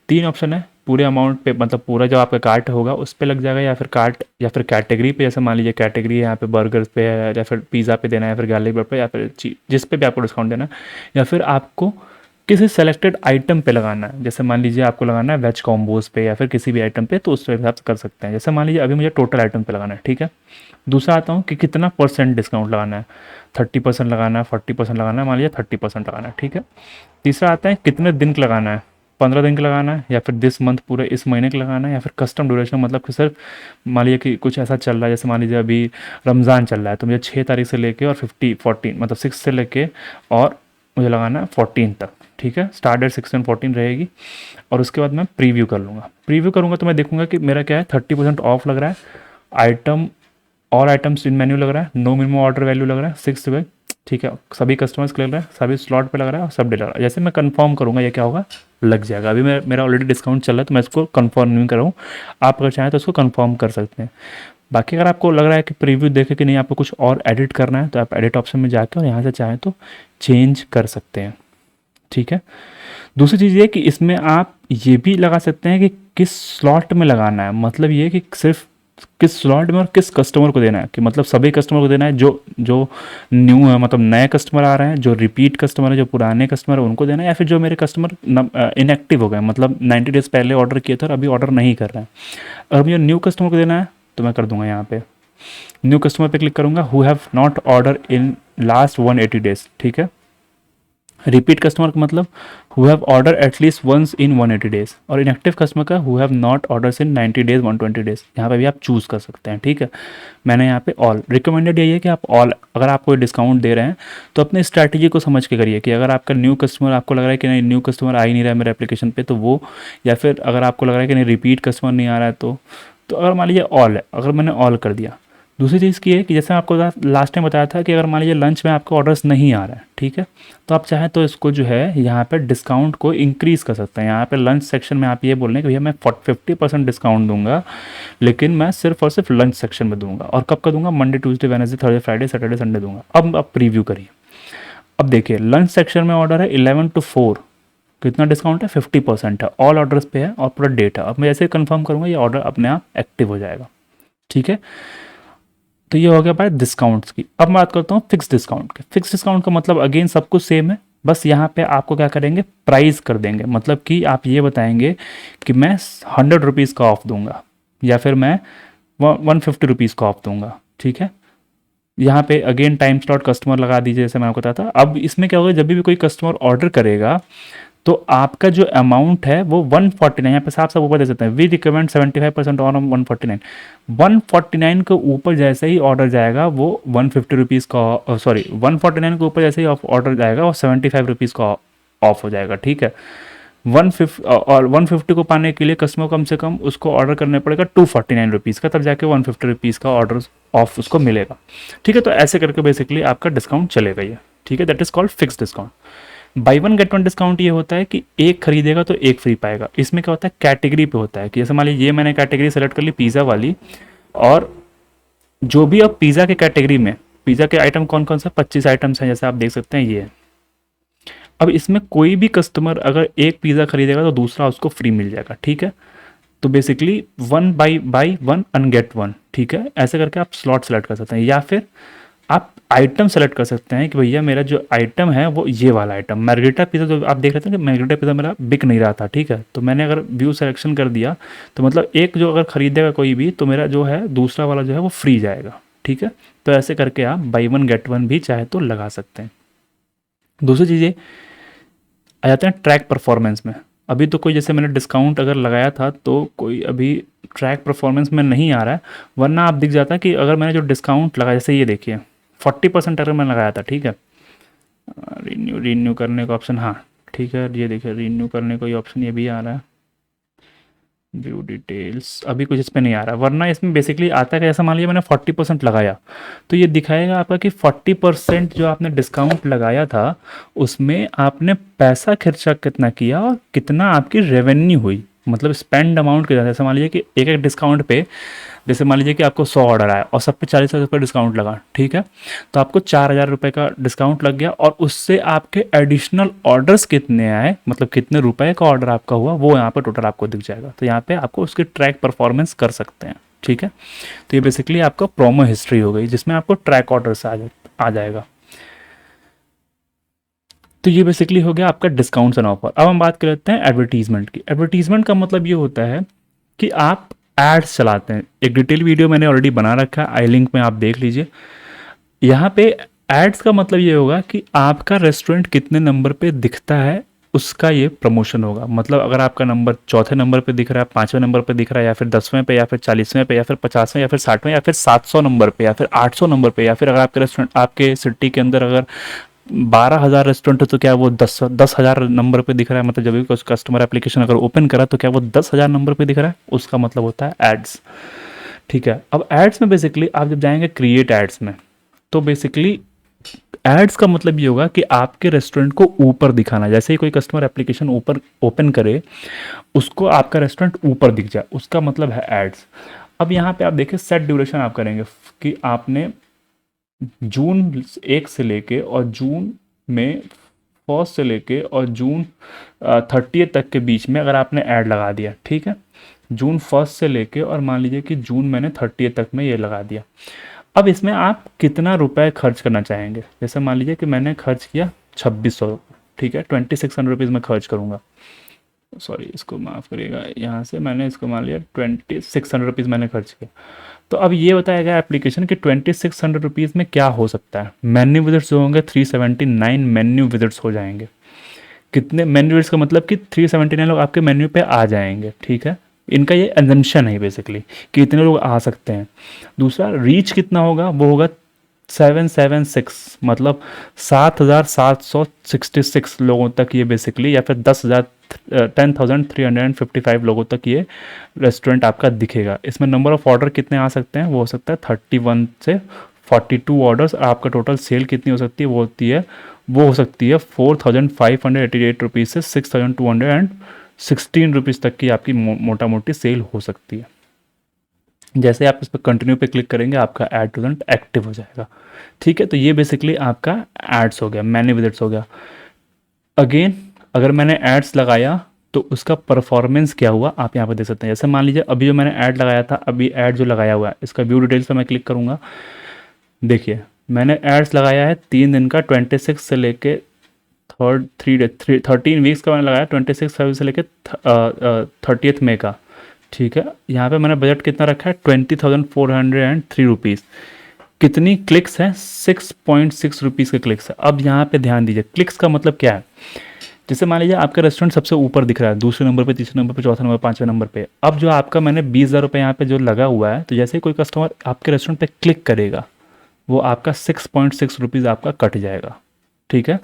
3 ऑप्शन है, पूरे अमाउंट पे मतलब पूरा जो आपका कार्ट होगा उस पे लग जाएगा, या फिर कार्ट या फिर कैटेगरी पे, जैसे मान लीजिए कैटेगरी है यहाँ पे बर्गर्स पे है, या फिर पिज़्ज़ा पे देना है, या फिर गार्लिक ब्रेड पे, या फिर जिस पे भी आपको डिस्काउंट देना है, या फिर आपको किसी सेलेक्टेड आइटम पे लगाना है। जैसे मान लीजिए आपको लगाना है वेज कॉम्बोज पे या फिर किसी भी आइटम पे, तो उस हिसाब से कर सकते हैं। जैसे मान लीजिए अभी मुझे टोटल आइटम पे लगाना है, ठीक है। दूसरा आता हूँ कि कितना परसेंट डिस्काउंट लगाना है, 30% लगाना है, 40% लगाना है, मान लीजिए 30% लगाना है, ठीक है। तीसरा आता है कितने दिन का लगाना है, 15 दिन का लगाना है, या फिर दिस मंथ पूरे इस महीने का लगाना है, या फिर कस्टम ड्यूरेशन, मतलब कि सिर्फ मान लीजिए कि कुछ ऐसा चल रहा है, जैसे मान लीजिए अभी रमज़ान चल रहा है तो मुझे 6 तारीख से लेके और 14 मतलब 6 से लेके और मुझे लगाना है 14 तक, ठीक है। स्टार्ट डेट 6 एंड 14 रहेगी। और उसके बाद मैं प्रीव्यू कर लूँगा। प्रीव्यू करूँगा तो मैं देखूँगा कि मेरा क्या है, 30% ऑफ लग रहा है, item all items in menu लग रहा है, नो मिनिमम ऑर्डर वैल्यू लग रहा है 6 पे, ठीक है। सभी कस्टमर्स के लग रहा है, सभी स्लॉट पे लग रहा है और सब डे लग रहा है। जैसे मैं कंफर्म करूँगा ये क्या होगा, लग जाएगा। अभी मेरा ऑलरेडी डिस्काउंट चल रहा है तो मैं इसको कंफर्म नहीं कर रहा हूँ, आप अगर चाहें तो इसको कंफर्म कर सकते हैं। बाकी अगर आपको लग रहा है कि प्रीव्यू देखे कि नहीं आपको कुछ और एडिट करना है तो आप एडिट ऑप्शन में जाकर और यहाँ से चाहें तो चेंज कर सकते हैं, ठीक है। दूसरी चीज़ ये कि इसमें आप ये भी लगा सकते हैं कि किस स्लॉट में लगाना है, मतलब ये कि सिर्फ किस स्लॉट में और किस कस्टमर को देना है, कि मतलब सभी कस्टमर को देना है जो जो न्यू है, मतलब नए कस्टमर आ रहे हैं, जो रिपीट कस्टमर है, जो पुराने कस्टमर है उनको देना है, या फिर जो मेरे कस्टमर इनएक्टिव हो गए, मतलब 90 डेज़ पहले ऑर्डर किए थे और अभी ऑर्डर नहीं कर रहे हैं। अगर मुझे न्यू कस्टमर को देना है तो मैं कर दूंगा यहाँ पे न्यू कस्टमर पे क्लिक करूँगा, who have not order in last 180 days, ठीक है। रिपीट कस्टमर का मतलब who have order at least once in 180 days, और इनएक्टिव कस्टमर का who have not orders in 90 days 120 days. यहाँ पे भी आप चूज़ कर सकते हैं, ठीक है। मैंने यहाँ पे ऑल रिकमेंडेड यही है कि आप ऑल, अगर आप कोई डिस्काउंट दे रहे हैं तो अपनी स्ट्रैटेजी को समझ के करिए, कि अगर आपका न्यू कस्टमर आपको लग रहा है कि नहीं न्यू कस्टमर आ ही नहीं रहा है मेरे एप्लीकेशन पे तो वो, या फिर अगर आपको लग रहा है कि नहीं रिपीट कस्टमर नहीं आ रहा है तो अगर मान लीजिए ऑल है, अगर मैंने ऑल कर दिया। दूसरी चीज़ की है कि जैसे आपको लास्ट टाइम बताया था कि अगर मान लीजिए लंच में आपको ऑर्डर्स नहीं आ रहा है, ठीक है, तो आप चाहें तो इसको जो है यहाँ पे डिस्काउंट को इंक्रीज़ कर सकते हैं। यहाँ पे लंच सेक्शन में आप ये बोल रहे हैं कि भैया मैं 50% डिस्काउंट दूंगा, लेकिन मैं सिर्फ और सिर्फ लंच सेक्शन में दूंगा। और कब का दूंगा, Monday Tuesday Wednesday Thursday Friday Saturday Sunday दूंगा। अब आप प्रीव्यू करिए। अब देखिए लंच सेक्शन में ऑर्डर है 11 to 4, कितना डिस्काउंट है, 50% है, ऑल ऑर्डर्स पे है और पूरा डेट है। अब मैं जैसे कंफर्म करूँगा ये ऑर्डर अपने आप एक्टिव हो जाएगा, ठीक है। तो ये हो गया बात डिस्काउंट्स की। अब मैं बात करता हूँ फिक्स डिस्काउंट के। फिक्स डिस्काउंट का मतलब अगेन सब कुछ सेम है, बस यहाँ पे आपको क्या करेंगे, प्राइस कर देंगे। मतलब कि आप ये बताएंगे कि मैं 100 रुपीज़ का ऑफ दूंगा या फिर मैं 150 रुपीज़ का ऑफ दूंगा, ठीक है। यहाँ पे अगेन टाइम स्लॉट कस्टमर लगा दीजिए, जैसे मैंने बताया था। अब इसमें क्या होगा, जब भी कोई कस्टमर ऑर्डर करेगा तो आपका जो अमाउंट है वो 149, यहाँ पे साफ साफ ऊपर दे सकते हैं, वी रिकमेंड 75% ऑन 149। 149 के ऊपर जैसे ही ऑर्डर जाएगा वो 150 रुपीज़ का, सॉरी 149 के ऊपर जैसे ही ऑर्डर जाएगा और 75 रुपीज़ का ऑफ हो जाएगा, ठीक है। 150 और 150 को पाने के लिए कस्टमर कम से कम उसको ऑर्डर करने पड़ेगा 249 रुपीज़ का, तब जाके 150 रुपीज़ का ऑर्डर ऑफ उसको मिलेगा, ठीक है। तो ऐसे करके बेसिकली आपका डिस्काउंट चलेगा ये, ठीक है, that is called fix discount. By one get one discount ये होता है कि एक खरीदेगा तो एक फ्री पाएगा। इसमें क्या होता है, कैटेगरी पे होता है कि जैसे मान लीजिए ये मैंने कैटेगरी सेलेक्ट कर ली पिज़्ज़ा वाली, और जो भी अब पिज़्ज़ा के कैटेगरी में पिज़्ज़ा के आइटम कौन कौन सा 25 आइटम्स हैं, जैसे आप देख सकते हैं ये है। अब इसमें कोई भी कस्टमर अगर एक पिज़्ज़ा खरीदेगा तो दूसरा उसको फ्री मिल जाएगा, ठीक है। तो basically one buy one and get one, ठीक है। ऐसे करके आप स्लॉट सेलेक्ट कर सकते हैं, या फिर आप आइटम सेलेक्ट कर सकते हैं कि भैया मेरा जो आइटम है वो ये वाला आइटम। मार्गरीटा पिज़्ज़ा तो आप देख रहे थे कि मार्गरीटा पिज़्ज़ा मेरा बिक नहीं रहा था, ठीक है। तो मैंने अगर व्यू सिलेक्शन कर दिया तो मतलब एक जो अगर खरीदेगा कोई भी तो मेरा जो है दूसरा वाला जो है वो फ्री जाएगा, ठीक है। तो ऐसे करके आप बाई वन गेट वन भी चाहे तो लगा सकते हैं। दूसरी चीज़ें आ जाते हैं ट्रैक परफॉर्मेंस में। अभी तो कोई जैसे मैंने डिस्काउंट अगर लगाया था तो कोई अभी ट्रैक परफॉर्मेंस में नहीं आ रहा है, वरना आप दिख जाता है कि अगर मैंने जो डिस्काउंट लगाया, जैसे ये देखिए 40% अगर मैंने लगाया था, ठीक है। रीन्यू करने का ऑप्शन, हाँ ठीक है, ये देखिए रीन्यू करने का ऑप्शन ये भी आ रहा है। व्यू डिटेल्स अभी कुछ इस पे नहीं आ रहा, वरना इसमें बेसिकली आता है कि ऐसा मान लीजिए मैंने 40% लगाया तो ये दिखाएगा आपका कि 40% जो आपने डिस्काउंट लगाया था उसमें आपने पैसा खर्चा कितना किया और कितना आपकी रेवेन्यू हुई, मतलब स्पेंड अमाउंट कितना। जैसे मान लीजिए कि एक एक डिस्काउंट पे, जैसे मान लीजिए कि आपको 100 ऑर्डर आया और सब पे 40,000 रुपये डिस्काउंट लगा, ठीक है। तो आपको 4,000 रुपये का डिस्काउंट लग गया और उससे आपके एडिशनल ऑर्डर्स कितने आए, मतलब कितने रुपए का ऑर्डर आपका हुआ, वो यहाँ पर टोटल आपको दिख जाएगा। तो यहाँ पे आपको उसकी ट्रैक परफॉर्मेंस कर सकते हैं, ठीक है। तो ये बेसिकली आपका प्रोमो हिस्ट्री हो गई जिसमें आपको ट्रैक ऑर्डर आ जाएगा। तो ये बेसिकली हो गया आपका डिस्काउंट्स एंड ऑफर। अब हम बात कर लेते हैं एडवर्टीजमेंट की। एडवर्टीजमेंट का मतलब ये होता है कि आप एड्स चलाते हैं। एक डिटेल वीडियो मैंने ऑलरेडी बना रखा है, आई लिंक में आप देख लीजिए। यहाँ पे एड्स का मतलब ये होगा कि आपका रेस्टोरेंट कितने नंबर पे दिखता है उसका ये प्रमोशन होगा। मतलब अगर आपका नंबर चौथे नंबर पे दिख रहा है, पाँचवें नंबर पे दिख रहा है, या फिर 10वें पे, या फिर 40वें पे, या फिर 50वें, या फिर 60वें, या फिर 700 नंबर पे, या फिर 800 नंबर पे, या फिर अगर आपके रेस्टोरेंट आपके सिटी के अंदर अगर 12,000 रेस्टोरेंट है तो क्या वो 10,000 नंबर पे दिख रहा है, मतलब जब भी कुछ कस्टमर एप्लीकेशन अगर ओपन करा तो क्या वो 10,000 नंबर पे दिख रहा है, उसका मतलब होता है एड्स, ठीक है। अब एड्स में बेसिकली आप जब जाएंगे क्रिएट एड्स में, तो बेसिकली एड्स का मतलब ये होगा कि आपके रेस्टोरेंट को ऊपर दिखाना। जैसे ही कोई कस्टमर एप्लीकेशन ऊपर ओपन करे उसको आपका रेस्टोरेंट ऊपर दिख जाए, उसका मतलब है एड्स। अब यहाँ पे आप देखिए सेट ड्यूरेशन आप करेंगे कि आपने जून 1 से लेके और जून में 1 से लेके और जून 30 तक के बीच में अगर आपने ऐड लगा दिया, ठीक है। जून 1 से लेके और मान लीजिए कि जून मैंने 30 तक में ये लगा दिया। अब इसमें आप कितना रुपए खर्च करना चाहेंगे, जैसे मान लीजिए कि मैंने खर्च किया 2600, ठीक है, 2600 रुपीज़ में खर्च करूँगा। सॉरी इसको माफ़ करिएगा, यहाँ से मैंने इसको मान लिया 2600 रुपीज़ मैंने खर्च किया। तो अब ये बताया गया एप्लीकेशन कि 2600 रुपीज़ में क्या हो सकता है। मेन्यू विजिट्स जो होंगे 379 मेन्यू विजिट्स हो जाएंगे। कितने मेन्यू विजिट्स का मतलब कि 379 लोग आपके मेन्यू पे आ जाएंगे, ठीक है। इनका ये एजम्पशन है बेसिकली कि इतने लोग आ सकते हैं। दूसरा रीच कितना होगा, वो होगा 776, मतलब 7,766 लोगों तक ये बेसिकली, या फिर 10,355 लोगों तक ये रेस्टोरेंट आपका दिखेगा। इसमें नंबर ऑफ ऑर्डर कितने आ सकते हैं, वो हो सकता है 31 से 42 ऑर्डर्स। आपका टोटल सेल कितनी हो सकती है, वो हो सकती है 4,588 रुपीज़ से 6,216 रुपीज़ तक की आपकी मोटा मोटी सेल हो सकती है। जैसे आप इस पर कंटिन्यू पे क्लिक करेंगे आपका एड तुरंत एक्टिव हो जाएगा, ठीक है। तो ये बेसिकली आपका एड्स हो गया, मेन्यू विजिट्स हो गया। अगेन अगर मैंने एड्स लगाया तो उसका परफॉर्मेंस क्या हुआ आप यहाँ पर देख सकते हैं। जैसे मान लीजिए अभी जो मैंने ऐड लगाया था, अभी ऐड जो लगाया हुआ है इसका व्यू डिटेल्स पर मैं क्लिक करूँगा। देखिए मैंने एड्स लगाया है 3 दिन का, 26 से लेके 13 वीक्स का मैंने लगाया, 26 फरवरी से लेके 30 मई का, ठीक है। यहाँ पे मैंने बजट कितना रखा है 20,403 रुपीज़। कितनी क्लिक्स हैं 6.6 रुपीज़ के क्लिक्स है। अब यहाँ पे ध्यान दीजिए, क्लिक्स का मतलब क्या है। जैसे मान लीजिए आपका रेस्टोरेंट सबसे ऊपर दिख रहा है, दूसरे नंबर पे, तीसरे नंबर पे, चौथे नंबर, पाँचवें नंबर पे। अब जो आपका मैंने 20,000 रुपये यहाँ पे जो लगा हुआ है, तो जैसे ही कोई कस्टमर आपके रेस्टोरेंट पे क्लिक करेगा वो आपका 6.6 रुपीज़ आपका कट जाएगा, ठीक है।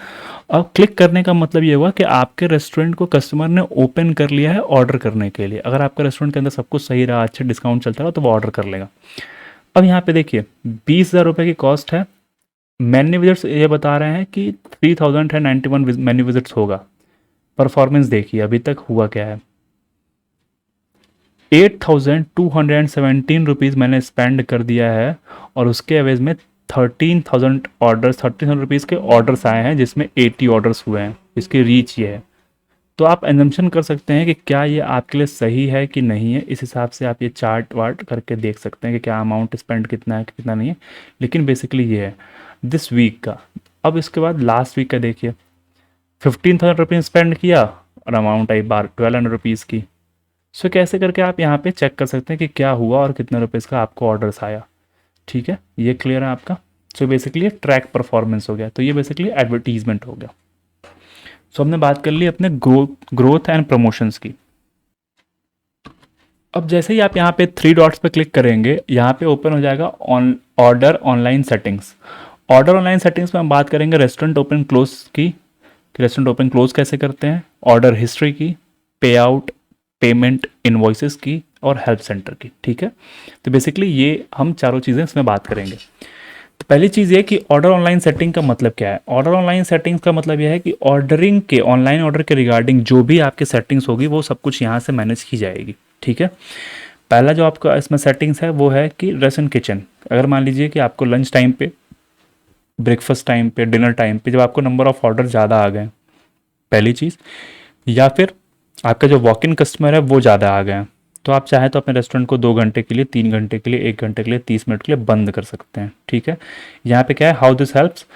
अब क्लिक करने का मतलब ये हुआ कि आपके रेस्टोरेंट को कस्टमर ने ओपन कर लिया है ऑर्डर करने के लिए। अगर आपके रेस्टोरेंट के अंदर सब कुछ सही रहा, अच्छे डिस्काउंट चलता रहा, तो वो ऑर्डर कर लेगा। अब यहाँ पे देखिए 20,000 रुपये की कॉस्ट है, मैन्यू विजिट्स ये बता रहे हैं कि 3091 मैन्यू विजिट्स होगा। परफॉर्मेंस देखिए अभी तक हुआ क्या है। 8217 रुपीज़ मैंने स्पेंड कर दिया है और उसके एवज में 13,000 रुपीज़ के ऑर्डर्स आए हैं, जिसमें 80 ऑर्डर्स हुए हैं। इसकी रीच ये है। तो आप एजम्पशन कर सकते हैं कि क्या ये आपके लिए सही है कि नहीं है। इस हिसाब से आप ये चार्ट वार्ट करके देख सकते हैं कि क्या अमाउंट स्पेंड कितना है कितना नहीं है। लेकिन बेसिकली ये है दिस वीक का। अब इसके बाद लास्ट वीक का देखिए, 15,000 रुपीज़ स्पेंड किया और अमाउंट आई बार 1200 रुपीज़ की। सो कैसे करके आप यहाँ पे चेक कर सकते हैं कि क्या हुआ और कितने रुपीज़ का आपको ऑर्डर्स आया। ठीक है, ये क्लियर है आपका। सो बेसिकली ट्रैक परफॉर्मेंस हो गया। तो ये बेसिकली एडवर्टीजमेंट हो गया। सो हमने बात कर ली अपने ग्रोथ एंड प्रमोशंस की। अब जैसे ही आप यहाँ पे 3 डॉट्स पे क्लिक करेंगे, यहाँ पे ओपन हो जाएगा order online settings. Order online settings में हम बात करेंगे रेस्टोरेंट ओपन क्लोज की, कि रेस्टोरेंट ओपन क्लोज कैसे करते हैं, ऑर्डर हिस्ट्री की, पे आउट, पेमेंट, इनवॉइसेस की और हेल्प सेंटर की। ठीक है, तो बेसिकली ये हम चारों चीज़ें इसमें बात करेंगे। तो पहली चीज़ ये कि ऑर्डर ऑनलाइन सेटिंग का मतलब क्या है। ऑर्डर ऑनलाइन सेटिंग्स का मतलब यह है कि ऑर्डरिंग के, ऑनलाइन ऑर्डर के रिगार्डिंग जो भी आपकी सेटिंग्स होगी वो सब कुछ यहाँ से मैनेज की जाएगी। ठीक है, पहला जो आपका इसमें सेटिंग्स है वो है कि रेस्टोरेंट किचन। अगर मान लीजिए कि आपको लंच टाइम पे, ब्रेकफास्ट टाइम पे, डिनर टाइम पे जब आपको नंबर ऑफ ऑर्डर ज़्यादा आ गए, पहली चीज़, या फिर आपका जो वॉक इन कस्टमर है वो ज़्यादा आ गए हैं, तो आप चाहें तो अपने रेस्टोरेंट को 2 घंटे के लिए, 3 घंटे के लिए, 1 घंटे के लिए, 30 मिनट के लिए बंद कर सकते हैं। ठीक है, यहाँ पे क्या है, how this helps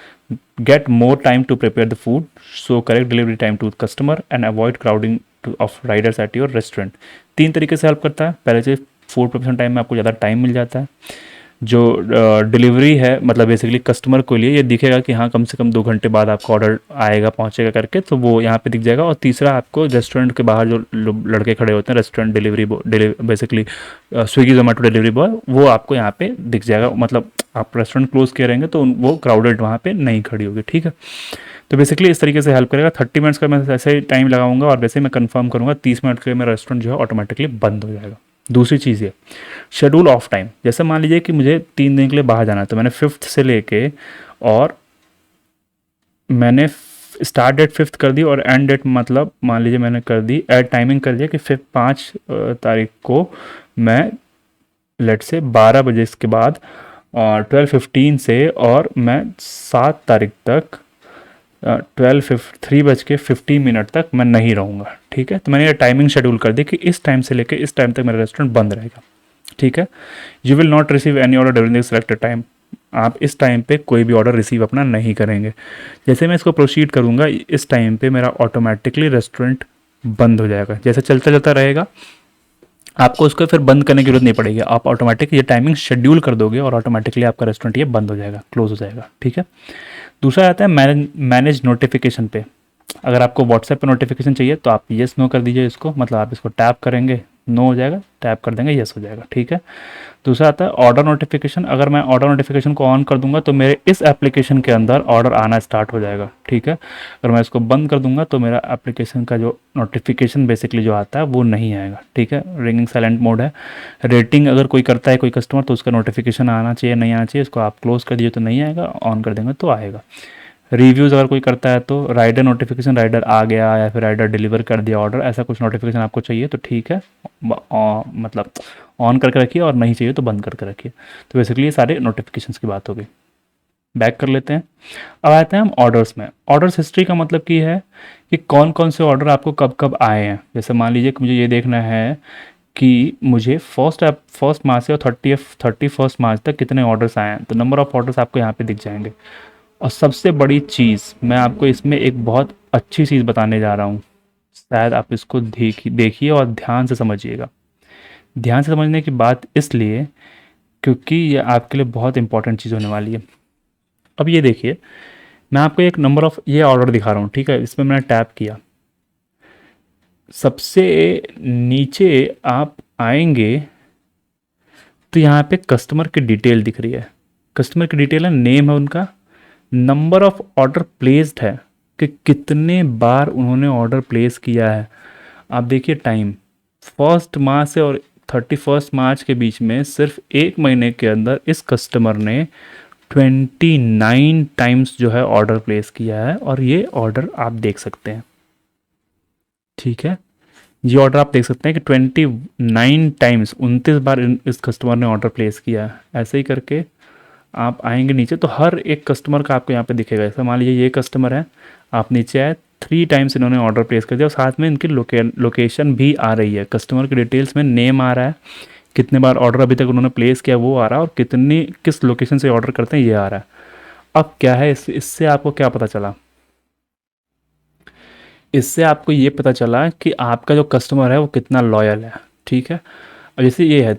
get more time to prepare the food, so correct delivery time to customer and avoid crowding of riders at your restaurant. 3 तरीके से हेल्प करता है। पहले चीज़, फूड प्रिपरेशन टाइम में आपको ज़्यादा टाइम मिल जाता है। जो डिलीवरी है, मतलब बेसिकली कस्टमर को लिए ये दिखेगा कि हाँ कम से कम 2 घंटे बाद आपका ऑर्डर आएगा, पहुँचेगा करके, तो वो यहाँ पे दिख जाएगा। और तीसरा, आपको रेस्टोरेंट के बाहर जो लड़के खड़े होते हैं, restaurant delivery basically Swiggy Zomato delivery boy, वो आपको यहाँ पे दिख जाएगा। मतलब आप रेस्टोरेंट क्लोज किए रहेंगे तो वो क्राउडेड वहाँ पे नहीं खड़ी होगी। ठीक है, तो बेसिकली इस तरीके से हेल्प करेगा। 30 मिनट्स का मैं ऐसे ही टाइम लगाऊंगा और वैसे ही मैं कंफर्म करूँगा, 30 मिनट के लिए मेरा रेस्टोरेंट जो है ऑटोमेटिकली बंद हो जाएगा। दूसरी चीज़ ये शेड्यूल ऑफ टाइम। जैसे मान लीजिए कि मुझे 3 दिन के लिए बाहर जाना है, तो मैंने 5th से लेके, और मैंने स्टार्ट डेट 5th कर दी और एंड डेट मतलब मान लीजिए मैंने कर दी, एड टाइमिंग कर दिया कि 5 तारीख को मैं लेट से 12 बजे इसके बाद और 12:15 से, और मैं 7 तारीख तक 3:50 तक मैं नहीं रहूँगा। ठीक है, तो मैंने ये टाइमिंग शेड्यूल कर दी कि इस टाइम से लेकर इस टाइम तक मेरा रेस्टोरेंट बंद रहेगा। ठीक है, you will not receive any order during the selected time. आप इस टाइम पे कोई भी ऑर्डर रिसीव अपना नहीं करेंगे। जैसे मैं इसको प्रोसीड करूँगा, इस टाइम पे मेरा ऑटोमेटिकली रेस्टोरेंट बंद हो जाएगा। जैसे चलता चलता रहेगा, आपको उसको फिर बंद करने की जरूरत नहीं पड़ेगी। आप ऑटोमेटिक ये टाइमिंग शेड्यूल कर दोगे और ऑटोमेटिकली आपका रेस्टोरेंट ये बंद हो जाएगा, क्लोज हो जाएगा। ठीक है, दूसरा आता है मैनेज नोटिफिकेशन पे। अगर आपको व्हाट्सएप पे नोटिफिकेशन चाहिए तो आप येस नो कर दीजिए इसको, मतलब आप इसको टैप करेंगे नो हो जाएगा, टैप कर देंगे येस हो जाएगा। ठीक है, दूसरा आता है ऑर्डर नोटिफिकेशन। अगर मैं ऑर्डर नोटिफिकेशन को ऑन कर दूंगा तो मेरे इस एप्लीकेशन के अंदर ऑर्डर आना स्टार्ट हो जाएगा। ठीक है, अगर मैं इसको बंद कर दूंगा तो मेरा एप्लीकेशन का जो नोटिफिकेशन बेसिकली जो आता है वो नहीं आएगा। ठीक है, रिंगिंग साइलेंट मोड है। रेटिंग अगर कोई करता है कोई कस्टमर तो उसका नोटिफिकेशन आना चाहिए, नहीं आना चाहिए। इसको आप क्लोज कर दीजिए तो नहीं आएगा, ऑन कर देंगे तो आएगा। रिव्यूज़ अगर कोई करता है तो राइडर नोटिफिकेशन, राइडर आ गया या फिर राइडर डिलीवर कर दिया ऑर्डर, ऐसा कुछ नोटिफिकेशन आपको चाहिए तो ठीक है, मतलब ऑन करके रखिए, और नहीं चाहिए तो बंद करके रखिए। तो बेसिकली ये सारे नोटिफिकेशंस की बात हो गई। बैक कर लेते हैं। अब आते हैं हम ऑर्डर्स में। ऑर्डर्स हिस्ट्री का मतलब की है कि कौन कौन से ऑर्डर आपको कब कब आए हैं। जैसे मान लीजिए कि मुझे ये देखना है कि मुझे फर्स्ट मार्च से और 31 मार्च तक कितने ऑर्डर्स आए हैं, तो नंबर ऑफ ऑर्डर्स आपको यहाँ पे दिख जाएंगे। और सबसे बड़ी चीज़ मैं आपको इसमें एक बहुत अच्छी चीज़ बताने जा रहा हूँ, शायद आप इसको देखिए और ध्यान से समझिएगा। ध्यान से समझने की बात इसलिए क्योंकि ये आपके लिए बहुत इंपॉर्टेंट चीज़ होने वाली है। अब ये देखिए, मैं आपको एक नंबर ऑफ ये ऑर्डर दिखा रहा हूँ। ठीक है, इसमें मैंने टैप किया, सबसे नीचे आप आएंगे तो यहाँ पे कस्टमर की डिटेल दिख रही है। कस्टमर की डिटेल है, नेम है उनका, नंबर ऑफ ऑर्डर प्लेस्ड है कि कितने बार उन्होंने ऑर्डर प्लेस किया है। आप देखिए टाइम, 1 मार्च से और 31 मार्च के बीच में सिर्फ 1 महीने के अंदर इस कस्टमर ने 29 टाइम्स जो है ऑर्डर प्लेस किया है, और ये ऑर्डर आप देख सकते हैं। ठीक है, ये ऑर्डर आप देख सकते हैं कि 29 टाइम्स, 29 बार इस कस्टमर ने ऑर्डर प्लेस किया है। ऐसे ही करके आप आएंगे नीचे तो हर एक कस्टमर का आपको यहाँ पे दिखेगा। ऐसा मान लीजिए ये कस्टमर है, आप नीचे आए, 3 टाइम्स इन्होंने ऑर्डर प्लेस कर दिया, और साथ में इनकी लोकेशन भी आ रही है। कस्टमर की डिटेल्स में नेम आ रहा है, कितने बार ऑर्डर अभी तक उन्होंने प्लेस किया वो आ रहा है, और कितनी किस लोकेशन से ऑर्डर करते हैं ये आ रहा है। अब क्या है, इससे आपको क्या पता चला? इससे आपको ये पता चला कि आपका जो कस्टमर है वो कितना लॉयल है। ठीक है, अब जैसे ये है,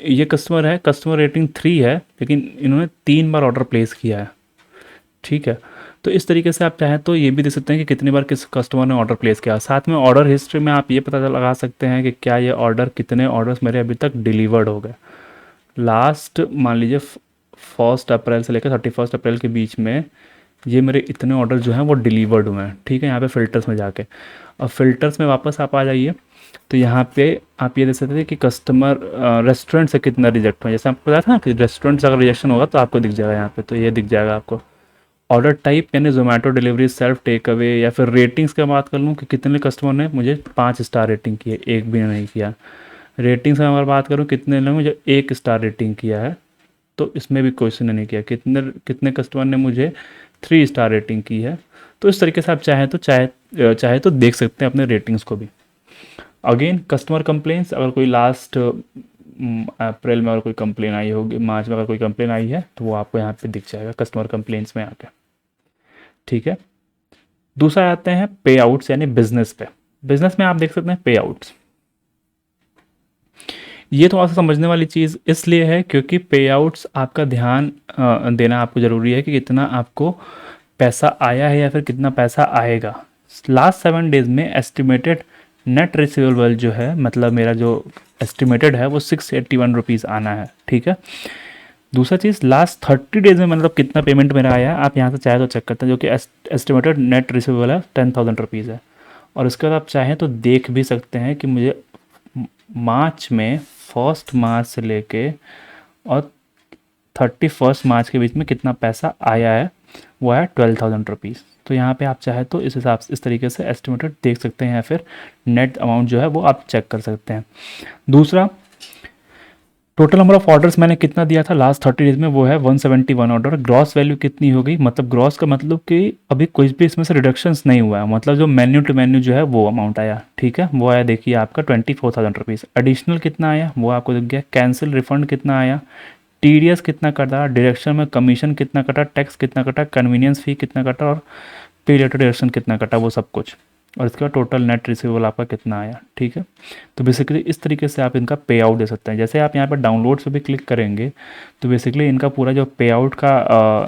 ये कस्टमर है, कस्टमर रेटिंग 3 है, लेकिन इन्होंने 3 बार ऑर्डर प्लेस किया है। ठीक है, तो इस तरीके से आप चाहें तो ये भी देख सकते हैं कि कितनी बार किस कस्टमर ने ऑर्डर प्लेस किया। साथ में ऑर्डर हिस्ट्री में आप ये पता लगा सकते हैं कि क्या ये ऑर्डर, कितने ऑर्डर्स मेरे अभी तक डिलीवर्ड हो गए। लास्ट मान लीजिए 1 अप्रैल से लेकर 31 अप्रैल के बीच में ये मेरे इतने ऑर्डर जो हैं वो डिलीवर्ड हुए हैं। ठीक है, यहाँ पे फ़िल्टर्स में जाके, अब फ़िल्टर्स में वापस आप आ जाइए, तो यहाँ पे आप ये देख सकते हैं कि कस्टमर रेस्टोरेंट से कितना रिजेक्ट हुआ। जैसे आपको पता था ना कि रेस्टोरेंट से अगर रिजेक्शन होगा तो आपको दिख जाएगा यहाँ पे, तो ये दिख जाएगा आपको। ऑर्डर टाइप यानी Zomato delivery, self take away, या फिर रेटिंग्स की बात कर लूँ कि कितने कस्टमर ने मुझे 5 स्टार रेटिंग की है, एक भी नहीं किया। रेटिंग्स में अगर बात करूँ कितने लोगों ने मुझे 1 स्टार रेटिंग किया है, तो इसमें भी क्वेश्चन नहीं किया। कितने कितने कस्टमर ने मुझे 3 स्टार रेटिंग की है। तो इस तरीके से आप चाहे तो देख सकते हैं अपने रेटिंग्स को भी। अगेन कस्टमर कंप्लेंट्स, अगर कोई लास्ट अप्रैल में अगर कोई कंप्लेन आई होगी, मार्च में अगर कोई कंप्लेन आई है, तो वो आपको यहाँ पे दिख जाएगा कस्टमर कंप्लेंट्स में आके। ठीक है, दूसरा आते हैं पे आउट्स यानी बिजनेस पे। बिजनेस में आप देख सकते हैं पे आउट्स। ये थोड़ा सा समझने वाली चीज़ इसलिए है क्योंकि पे आउट्स आपका ध्यान देना आपको ज़रूरी है कि कितना आपको पैसा आया है या फिर कितना पैसा आएगा। लास्ट 7 डेज में एस्टिमेटेड नेट रिसीवेबल जो है, मतलब मेरा जो एस्टिमेटेड है वो 681 रुपीज़ आना है। ठीक है, दूसरा चीज़ लास्ट 30 डेज में मतलब कितना पेमेंट मेरा आया है, आप यहाँ से चाहे तो चेक करते हैं, जो कि एस्टिमेटेड नेट रिसीवेबल है 10,000 रुपीज़ है। और इसके बाद आप चाहें तो देख भी सकते हैं कि मुझे मार्च में 1 मार्च से लेके और 31 मार्च के बीच में कितना पैसा आया है, वो है 12,000 रुपीज़। तो यहाँ पे आप चाहे तो इस हिसाब से इस तरीके से एस्टिमेटेड देख सकते हैं, या फिर नेट अमाउंट जो है वो आप चेक कर सकते हैं। दूसरा, टोटल नंबर ऑफ ऑर्डर्स मैंने कितना दिया था लास्ट 30 डेज में, वो है 171 ऑर्डर। ग्रॉस वैल्यू कितनी हो गई, मतलब ग्रॉस का मतलब कि अभी कुछ भी इसमें से रिडक्शंस नहीं हुआ है, मतलब जो मेन्यू टू मेन्यू जो है वो अमाउंट आया। ठीक है, वो आया देखिए आपका 24,000 रुपीज़। एडिशनल कितना आया वो आपको दिख गया। कैंसिल रिफंड कितना आया, टीडीएस कितना कटा, डायरेक्शन में कमीशन कितना कटा, टैक्स कितना कटा, कन्वीनियंस फी कितना कटा, और पे लेटर डायरेक्शन कितना कटा, वो सब कुछ। और इसके बाद टोटल नेट रिसीवेबल आपका कितना आया। ठीक है, तो बेसिकली इस तरीके से आप इनका पे आउट दे सकते हैं। जैसे आप यहाँ पर डाउनलोड पे भी क्लिक करेंगे तो बेसिकली इनका पूरा जो पे आउट का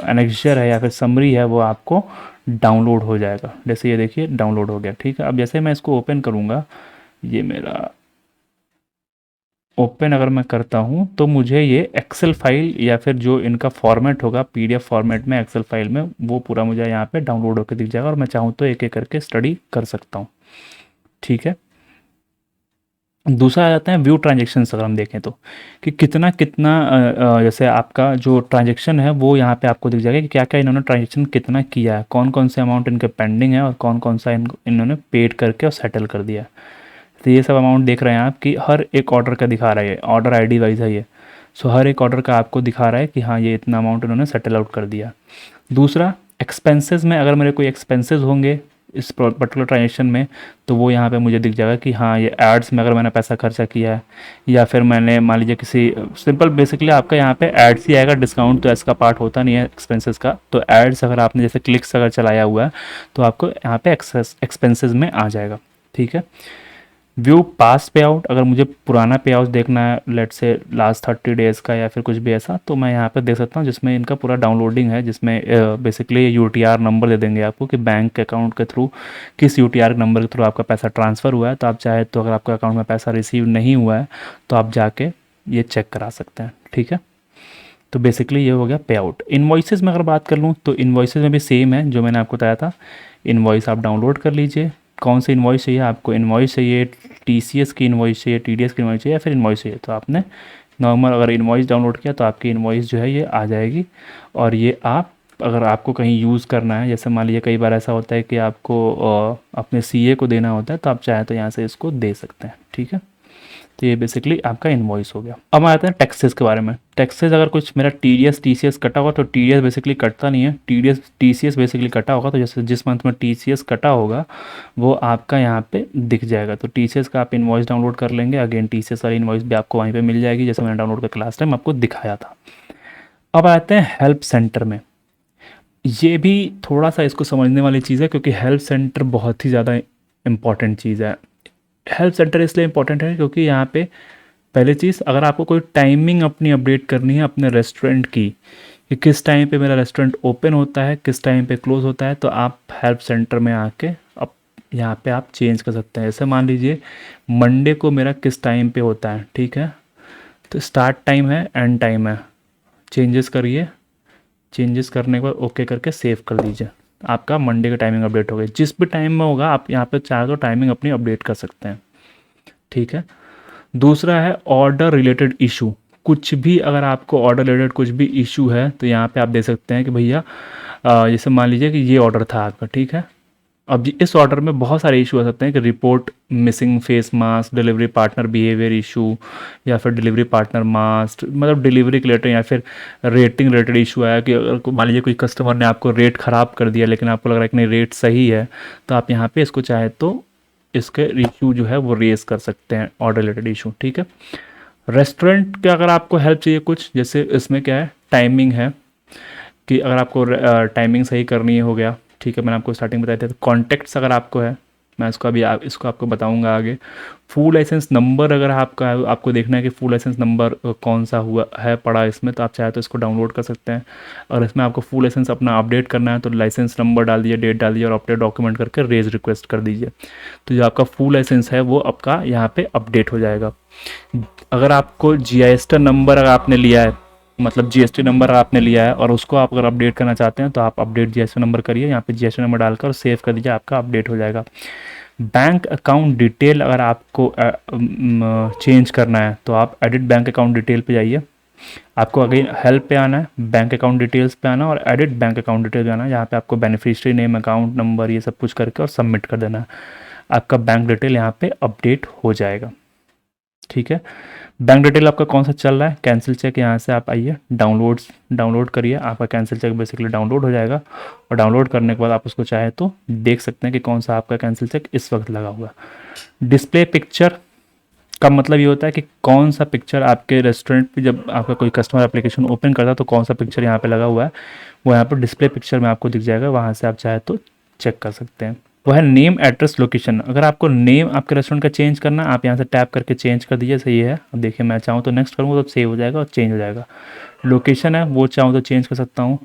एनेक्जर है या फिर समरी है वो आपको डाउनलोड हो जाएगा। जैसे ये देखिए डाउनलोड हो गया। ठीक है, अब जैसे मैं इसको ओपन करूँगा, ये मेरा ओपन अगर मैं करता हूँ तो मुझे ये एक्सेल फाइल या फिर जो इनका फॉर्मेट होगा पीडीएफ फॉर्मेट में एक्सेल फाइल में, वो पूरा मुझे यहाँ पे डाउनलोड होकर दिख जाएगा, और मैं चाहूँ तो एक एक करके स्टडी कर सकता हूँ। ठीक है, दूसरा आ जाता है व्यू ट्रांजेक्शन्स। अगर हम देखें तो कि कितना कितना जैसे आपका जो ट्रांजेक्शन है वो यहाँ पे आपको दिख जाएगा कि क्या क्या इन्होंने ट्रांजेक्शन कितना किया है, कौन कौन से अमाउंट इनके पेंडिंग है और कौन कौन सा इन्होंने पेड करके और सेटल कर दिया है। तो ये सब अमाउंट देख रहे हैं आप कि हर एक ऑर्डर का दिखा रहा है, ऑर्डर आईडी वाइज है ये। सो हर एक ऑर्डर का आपको दिखा रहा है कि हाँ ये इतना अमाउंट इन्होंने सेटल आउट कर दिया। दूसरा, एक्सपेंसेस में अगर मेरे कोई एक्सपेंसेस होंगे इस पर्टिकुलर ट्रांजेक्शन में, तो वो यहाँ पे मुझे दिख जाएगा कि हाँ ये एड्स में अगर मैंने पैसा खर्चा किया है, या फिर मैंने मान लीजिए किसी सिंपल बेसिकली आपका यहाँ पे एड्स ही आएगा, डिस्काउंट तो इसका पार्ट होता नहीं है एक्सपेंसेस का। तो एड्स अगर आपने जैसे क्लिक्स अगर चलाया हुआ है तो आपको यहाँ पे एक्सपेंसेस में आ जाएगा। ठीक है, व्यू पास्ट पे आउट, अगर मुझे पुराना पे आउट देखना है लेट से लास्ट 30 डेज़ का या फिर कुछ भी ऐसा, तो मैं यहाँ पर देख सकता हूँ जिसमें इनका पूरा डाउनलोडिंग है, जिसमें बेसिकली यूटीआर नंबर दे देंगे आपको कि बैंक अकाउंट के थ्रू किस यूटीआर नंबर के थ्रू आपका पैसा ट्रांसफ़र हुआ है। तो आप चाहे तो अगर आपका अकाउंट में पैसा रिसीव नहीं हुआ है तो आप जाके ये चेक करा सकते हैं। ठीक है, तो बेसिकली ये हो गया पे आउट। इनवॉइसेस में अगर बात कर लूँ तो इनवॉइसेस में भी सेम है जो मैंने आपको बताया था। इनवॉइस आप डाउनलोड कर लीजिए, कौन सी इनवॉइस चाहिए आपको, इनवॉइस चाहिए टीसीएस की इनवॉइस चाहिए, टीडीएस की इनवॉइस चाहिए, या फिर इनवॉइस चाहिए, तो आपने नॉर्मल अगर इनवॉइस डाउनलोड किया तो आपकी इनवॉइस जो है ये आ जाएगी, और ये आप अगर आपको कहीं यूज़ करना है, जैसे मान लीजिए कई बार ऐसा होता है कि आपको अपने सीए को देना होता है, तो आप चाहें तो यहाँ से इसको दे सकते हैं, ठीक है। तो ये बेसिकली आपका इनवॉइस हो गया। अब आते हैं टैक्सेस के बारे में। टैक्सेस अगर कुछ मेरा टीडीएस टीसीएस कटा होगा, तो टीडीएस बेसिकली कटता नहीं है, टीडीएस टीसीएस बेसिकली कटा होगा, तो जैसे जिस मंथ में टीसीएस कटा होगा वो आपका यहाँ पे दिख जाएगा। तो टीसीएस का आप इनवॉइस डाउनलोड कर लेंगे, अगेन टीसीएस वाली इनवॉइस भी आपको वहीं पर मिल जाएगी, जैसे मैंने डाउनलोड करके लास्ट टाइम आपको दिखाया था। अब आते हैं हेल्प सेंटर में। ये भी थोड़ा सा इसको समझने वाली चीज़ है, क्योंकि हेल्प सेंटर बहुत ही ज़्यादा इम्पॉर्टेंट चीज़ है। हेल्प सेंटर इसलिए इम्पॉर्टेंट है क्योंकि यहाँ पे पहली चीज़, अगर आपको कोई टाइमिंग अपनी अपडेट करनी है अपने रेस्टोरेंट की, कि किस टाइम पे मेरा रेस्टोरेंट ओपन होता है, किस टाइम पे क्लोज़ होता है, तो आप हेल्प सेंटर में आके अब यहाँ पे आप चेंज कर सकते हैं। जैसे मान लीजिए मंडे को मेरा किस टाइम पे होता है, ठीक है, तो स्टार्ट टाइम है, एंड टाइम है, चेंजेस करिए, चेंजेस करने के बाद ओके करके सेव कर दीजिए, आपका मंडे का टाइमिंग अपडेट हो गई। जिस भी टाइम में होगा आप यहाँ पे चाहे तो टाइमिंग अपनी अपडेट कर सकते हैं, ठीक है। दूसरा है ऑर्डर रिलेटेड इशू। कुछ भी अगर आपको ऑर्डर रिलेटेड कुछ भी इशू है तो यहाँ पे आप दे सकते हैं कि भैया जैसे मान लीजिए कि ये ऑर्डर था आपका, ठीक है, अब इस ऑर्डर में बहुत सारे इशू आ सकते हैं कि report missing face mask, delivery partner behaviour issue, या फिर डिलीवरी पार्टनर मास्क, मतलब डिलीवरी के रिलेटेड, या फिर रेटिंग रिलेटेड इशू आया कि अगर मान लीजिए कोई कस्टमर ने आपको रेट ख़राब कर दिया लेकिन आपको लग रहा है कि नहीं रेट सही है, तो आप यहाँ पे इसको चाहे तो इसके इशू जो है वो रेज कर सकते हैं, ऑर्डर रिलेटेड इशू, ठीक है। रेस्टोरेंट के अगर आपको हेल्प चाहिए कुछ, जैसे इसमें क्या है, टाइमिंग है कि अगर आपको टाइमिंग सही करनी है, हो गया, ठीक है, मैंने आपको स्टार्टिंग बताया था। तो कॉन्टैक्ट्स अगर आपको है, मैं इसको अभी इसको आपको बताऊंगा आगे। फुल लाइसेंस नंबर अगर आपका है, आपको देखना है कि फुल लाइसेंस नंबर कौन सा हुआ है पड़ा इसमें, तो आप चाहे तो इसको डाउनलोड कर सकते हैं। और इसमें आपको फुल लाइसेंस अपना अपडेट करना है तो लाइसेंस नंबर डाल दीजिए, डेट डाल दीजिए और अपडेट डॉक्यूमेंट करके रेज रिक्वेस्ट कर दीजिए, तो जो आपका फुल लाइसेंस है वो आपका यहाँ पे अपडेट हो जाएगा। अगर आपको जीएसटी नंबर अगर आपने लिया है, मतलब जीएसटी नंबर आपने लिया है और उसको आप अगर अपडेट करना चाहते हैं तो आप अपडेट जीएसटी नंबर करिए, यहाँ पे जीएसटी नंबर डालकर सेव कर दीजिए, आपका अपडेट हो जाएगा। बैंक अकाउंट डिटेल अगर आपको चेंज करना है तो आप एडिट बैंक अकाउंट डिटेल पे जाइए, आपको अगेन हेल्प पे आना है, बैंक अकाउंट डिटेल्स पे आना और एडिट बैंक अकाउंट डिटेल पे आना है। यहाँ पे आपको बेनिफिशियरी नेम, अकाउंट नंबर, ये सब कुछ करके और सबमिट कर देना है, आपका बैंक डिटेल यहाँ पे अपडेट हो जाएगा, ठीक है। बैंक डिटेल आपका कौन सा चल रहा है, कैंसिल चेक, यहाँ से आप आइए डाउनलोड करिए, आपका कैंसिल चेक बेसिकली डाउनलोड हो जाएगा। और डाउनलोड करने के बाद आप उसको चाहे तो देख सकते हैं कि कौन सा आपका कैंसिल चेक इस वक्त लगा हुआ है। डिस्प्ले पिक्चर का मतलब ये होता है कि कौन सा पिक्चर आपके रेस्टोरेंट पे जब आपका कोई कस्टमर एप्लीकेशन ओपन करता है तो कौन सा पिक्चर यहाँ पे लगा हुआ है, वो यहाँ पर डिस्प्ले पिक्चर में आपको दिख जाएगा, वहाँ से आप चाहे तो चेक कर सकते हैं। वो है नेम, एड्रेस, लोकेशन। अगर आपको नेम आपके रेस्टोरेंट का चेंज करना है, आप यहाँ से टैप करके चेंज कर दीजिए, सही है। अब देखिए मैं चाहूँ तो नेक्स्ट करूँगा तो सेव हो जाएगा और चेंज हो जाएगा। लोकेशन है वो चाहूँ तो चेंज कर सकता हूँ।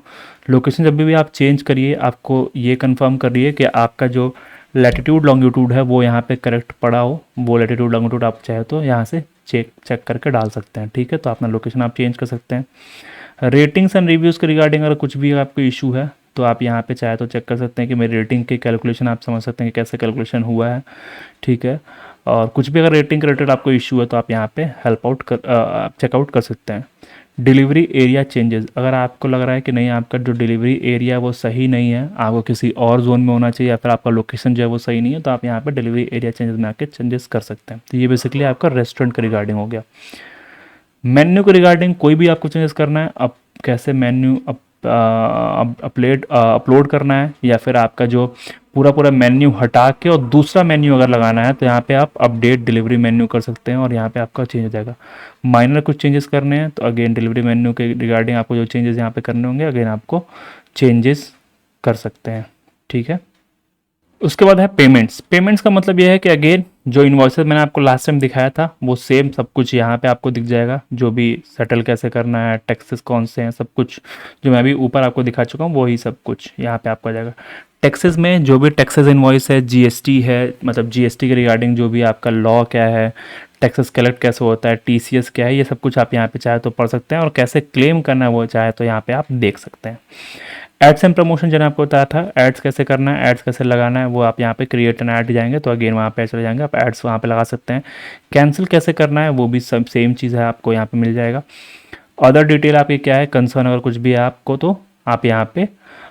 लोकेशन जब भी आप चेंज करिए आपको ये कंफर्म करिए कि आपका जो लैटिट्यूड लॉन्गिट्यूड है वो यहाँ पे करेक्ट पड़ा हो, वो लैटिट्यूड लॉन्गिट्यूड आप चाहे तो यहाँ से चेक करके डाल सकते हैं, ठीक है। तो अपना लोकेशन आप चेंज कर सकते हैं। रेटिंग्स एंड रिव्यूज़ के रिगार्डिंग अगर कुछ भी आपको इशू है तो आप यहाँ पे चाहे तो चेक कर सकते हैं कि मेरी रेटिंग की कैलकुलेशन आप समझ सकते हैं कि कैसे कैलकुलेशन हुआ है, ठीक है। और कुछ भी अगर रेटिंग के रिलेटेड आपको इशू है तो आप यहाँ पे हेल्प आउट आप चेकआउट कर सकते हैं। डिलीवरी एरिया चेंजेस, अगर आपको लग रहा है कि नहीं आपका जो डिलीवरी एरिया वो सही नहीं है, आपको किसी और जोन में होना चाहिए या फिर आपका लोकेशन जो है वो सही नहीं है, तो आप यहाँ पे डिलीवरी एरिया चेंजेस में आके चेंजेस कर सकते हैं। तो ये बेसिकली आपका रेस्टोरेंट के रिगार्डिंग हो गया। मेन्यू के रिगार्डिंग कोई भी आपको चेंजेस करना है, अब कैसे मेन्यू अपलोड करना है या फिर आपका जो पूरा मेन्यू हटा के और दूसरा मेन्यू अगर लगाना है तो यहाँ पे आप अपडेट डिलीवरी मेन्यू कर सकते हैं और यहाँ पे आपका चेंज हो जाएगा। माइनर कुछ चेंजेस करने हैं तो अगेन डिलीवरी मेन्यू के रिगार्डिंग आपको जो चेंजेस यहाँ पे करने होंगे अगेन आपको चेंजेस कर सकते हैं, ठीक है। उसके बाद है पेमेंट्स का मतलब यह है कि अगेन जो इन्वॉइसेस मैंने आपको लास्ट टाइम दिखाया था वो सेम सब कुछ यहाँ पे आपको दिख जाएगा, जो भी सेटल कैसे करना है, टैक्सेस कौन से हैं, सब कुछ जो मैं अभी ऊपर आपको दिखा चुका हूँ वही सब कुछ यहाँ पे आपको आ जाएगा। टैक्सेस में जो भी टैक्सेस इन्वॉइस है, जीएसटी है, मतलब जीएसटी के रिगार्डिंग जो भी आपका लॉ क्या है, टैक्सेस कलेक्ट कैसे होता है, टीसीएस क्या है, ये सब कुछ आप यहाँ पे चाहे तो पढ़ सकते हैं और कैसे क्लेम करना है वो चाहे तो यहाँ पे आप देख सकते हैं। एड्स एंड प्रमोशन जो आपको बताया था, एड्स कैसे करना है, एड्स कैसे लगाना है, वो आप यहाँ पे क्रिएट एन ऐड जाएंगे तो अगेन वहाँ पे चले जाएंगे, आप एड्स वहाँ पे लगा सकते हैं। कैंसिल कैसे करना है वो भी सब सेम चीज़ है, आपको यहाँ पे मिल जाएगा। अदर डिटेल आपकी क्या है, कंसर्न अगर कुछ भी है आपको तो आप यहाँ पे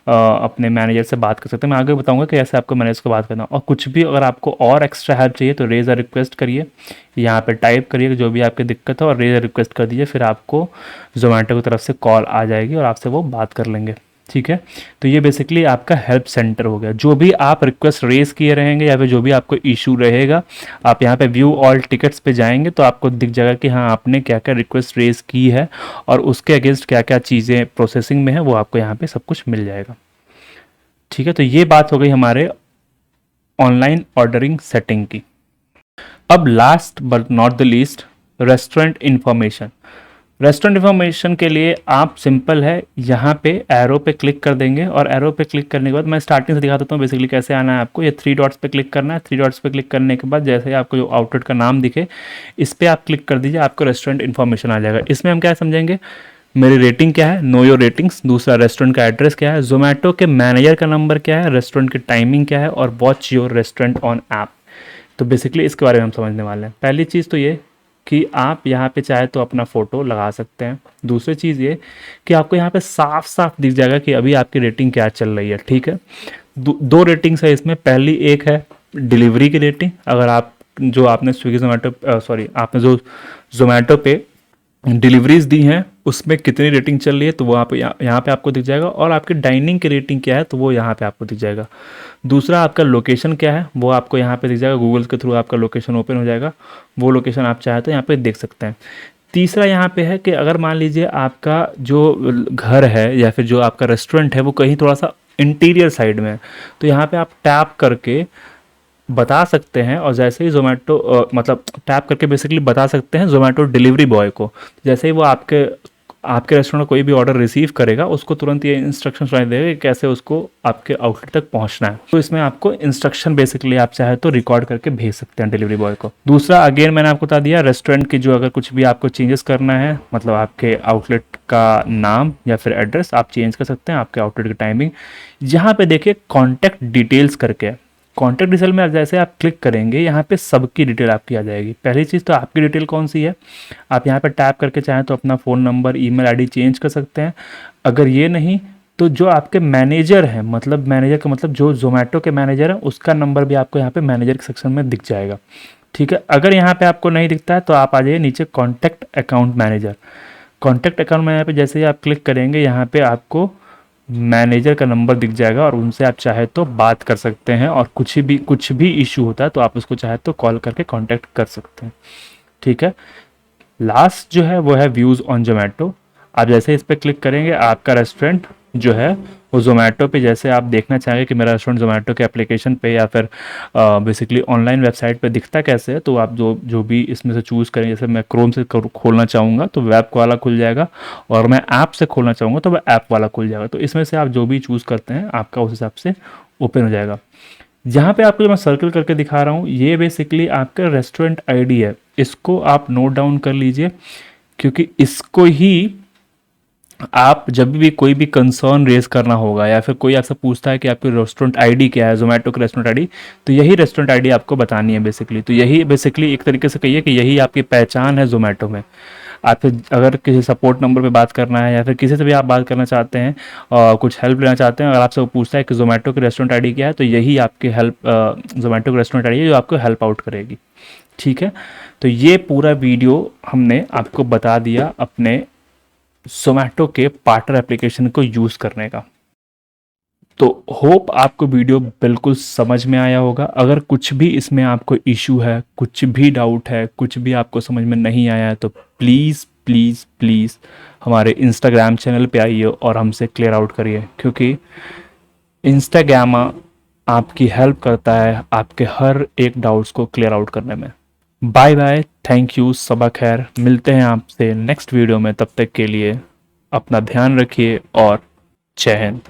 अपने मैनेजर से बात कर सकते हैं। मैं आगे बताऊंगा कि ऐसे आपको मैनेजर से बात करना, और कुछ भी अगर आपको और एक्स्ट्रा हेल्प चाहिए तो रेज अ रिक्वेस्ट करिए, यहाँ पे टाइप करिए जो भी आपकी दिक्कत है और रेज अ रिक्वेस्ट कर दीजिए, फिर आपको जोमेटो की तरफ से कॉल आ जाएगी और आपसे वो बात कर लेंगे। ठीक है, तो ये बेसिकली आपका हेल्प सेंटर हो गया। जो भी आप रिक्वेस्ट रेज किए रहेंगे या फिर जो भी आपको इशू रहेगा, आप यहाँ पे व्यू ऑल टिकट्स पे जाएंगे तो आपको दिख जाएगा कि हाँ आपने क्या क्या रिक्वेस्ट रेज की है और उसके अगेंस्ट क्या क्या चीज़ें प्रोसेसिंग में है, वो आपको यहाँ पे सब कुछ मिल जाएगा। ठीक है, तो ये बात हो गई हमारे ऑनलाइन ऑर्डरिंग सेटिंग की। अब last but not the least, restaurant information. Restaurant information के लिए आप सिंपल है, यहाँ पे एरो पे क्लिक कर देंगे और एरो पे क्लिक करने के बाद मैं स्टार्टिंग से दिखा देता हूँ बेसिकली कैसे आना है आपको। ये 3 डॉट्स पे क्लिक करना है, 3 डॉट्स पे क्लिक करने के बाद जैसे ही आपको जो आउटलेट का नाम दिखे इस पर आप क्लिक कर दीजिए, आपको रेस्टोरेंट इन्फॉर्मेशन आ जाएगा। इसमें हम क्या समझेंगे, मेरी रेटिंग क्या है, नो योर रेटिंग्स, दूसरा रेस्टोरेंट का एड्रेस क्या है, जोमेटो के मैनेजर का नंबर क्या है, रेस्टोरेंट की टाइमिंग क्या है और watch your restaurant on app. तो बेसिकली इसके बारे में हम समझने वाले हैं। पहली चीज़ तो ये कि आप यहाँ पे चाहे तो अपना फ़ोटो लगा सकते हैं। दूसरी चीज़ ये कि आपको यहाँ पे साफ साफ दिख जाएगा कि अभी आपकी रेटिंग क्या चल रही है। ठीक है, दो रेटिंग्स है इसमें। पहली एक है डिलीवरी की रेटिंग, अगर आप जो आपने स्विगी जोमेटो सॉरी आपने जो जोमेटो पे डिलीवरीज दी हैं उसमें कितनी रेटिंग चल रही है तो वो आप यहाँ पे आपको दिख जाएगा, और आपकी डाइनिंग की रेटिंग क्या है तो वो यहाँ पे आपको दिख जाएगा। दूसरा आपका लोकेशन क्या है वो आपको यहाँ पे दिख जाएगा, गूगल के थ्रू आपका लोकेशन ओपन हो जाएगा, वो लोकेशन आप चाहे तो यहाँ पे देख सकते हैं। तीसरा यहाँ पे है कि अगर मान लीजिए आपका जो घर है या फिर जो आपका रेस्टोरेंट है वो कहीं थोड़ा सा इंटीरियर साइड में है तो यहाँ पे आप टैप करके बता सकते हैं, और जैसे ही जोमेटो मतलब टैप करके बेसिकली बता सकते हैं जोमेटो डिलीवरी बॉय को, जैसे ही वो आपके रेस्टोरेंट में कोई भी ऑर्डर रिसीव करेगा उसको तुरंत ये इंस्ट्रक्शन सुनाई देगा कि कैसे उसको आपके आउटलेट तक पहुंचना है। तो इसमें आपको इंस्ट्रक्शन बेसिकली आप चाहे तो रिकॉर्ड करके भेज सकते हैं डिलीवरी बॉय को। दूसरा अगेन मैंने आपको बता दिया, रेस्टोरेंट की जो अगर कुछ भी आपको चेंजेस करना है, मतलब आपके आउटलेट का नाम या फिर एड्रेस आप चेंज कर सकते हैं, आपके आउटलेट की टाइमिंग। यहाँ पे देखिए कॉन्टैक्ट डिटेल्स करके, कॉन्टैक्ट डिटेल में जैसे आप क्लिक करेंगे यहाँ पे सबकी डिटेल आपकी आ जाएगी। पहली चीज़ तो आपकी डिटेल कौन सी है, आप यहाँ पे टैप करके चाहें तो अपना phone number, email ID change कर सकते हैं। अगर ये नहीं तो जो आपके मैनेजर हैं, मतलब मैनेजर का मतलब जो जोमेटो के मैनेजर है उसका नंबर भी आपको यहाँ पे मैनेजर के सेक्शन में दिख जाएगा। ठीक है, अगर यहाँ पे आपको नहीं दिखता है तो आप आ जाइए नीचे contact account manager. Contact account manager पे जैसे ही आप क्लिक करेंगे यहाँ पे आपको मैनेजर का नंबर दिख जाएगा और उनसे आप चाहे तो बात कर सकते हैं, और कुछ भी इशू होता है तो आप उसको चाहे तो कॉल करके कांटेक्ट कर सकते हैं। ठीक है, लास्ट जो है वो है व्यूज़ ऑन जोमेटो। आप जैसे इस पर क्लिक करेंगे आपका रेस्टोरेंट जो है वो जोमेटो पे, जैसे आप देखना चाहेंगे कि मेरा रेस्टोरेंट जोमेटो के एप्लीकेशन पे या फिर बेसिकली ऑनलाइन वेबसाइट पे दिखता कैसे है, तो आप जो भी इसमें से चूज़ करें, जैसे मैं क्रोम से खोलना चाहूँगा तो वेब वाला खुल जाएगा, और मैं ऐप से खोलना चाहूँगा तो वह ऐप वाला खुल जाएगा। तो इसमें से आप जो भी चूज़ करते हैं आपका उस हिसाब से ओपन हो जाएगा। जहाँ पे आपको मैं सर्कल करके दिखा रहा हूँ ये बेसिकली आपका रेस्टोरेंट आईडी है, इसको आप नोट डाउन कर लीजिए, क्योंकि इसको ही आप जब भी कोई भी कंसर्न रेज करना होगा या फिर कोई आपसे पूछता है कि आपकी रेस्टोरेंट आईडी क्या है, जोमेटो की रेस्टोरेंट आईडी, तो यही रेस्टोरेंट आईडी आपको बतानी है बेसिकली। तो यही बेसिकली एक तरीके से कहिए कि यही आपकी पहचान है जोमेटो में। आप फिर अगर किसी सपोर्ट नंबर पे बात करना है या फिर किसी से भी आप बात करना चाहते हैं और कुछ हेल्प लेना चाहते हैं, अगर आपसे वो पूछता है कि जोमेटो की रेस्टोरेंट आईडी क्या है, तो यही आपकी हेल्प जोमेटो की रेस्टोरेंट आईडी है जो आपको हेल्प आउट करेगी। ठीक है, तो ये पूरा वीडियो हमने आपको बता दिया अपने जोमेटो के पार्टनर एप्लीकेशन को यूज़ करने का। तो होप आपको वीडियो बिल्कुल समझ में आया होगा। अगर कुछ भी इसमें आपको इशू है, कुछ भी डाउट है, कुछ भी आपको समझ में नहीं आया है तो प्लीज़ प्लीज़ प्लीज़ हमारे इंस्टाग्राम चैनल पे आइए और हमसे क्लियर आउट करिए, क्योंकि इंस्टाग्राम आपकी हेल्प करता है आपके हर एक डाउट्स को क्लियर आउट करने में। बाय बाय, थैंक यू, सबा खैर, मिलते हैं आपसे नेक्स्ट वीडियो में। तब तक के लिए अपना ध्यान रखिए और जय हिंद।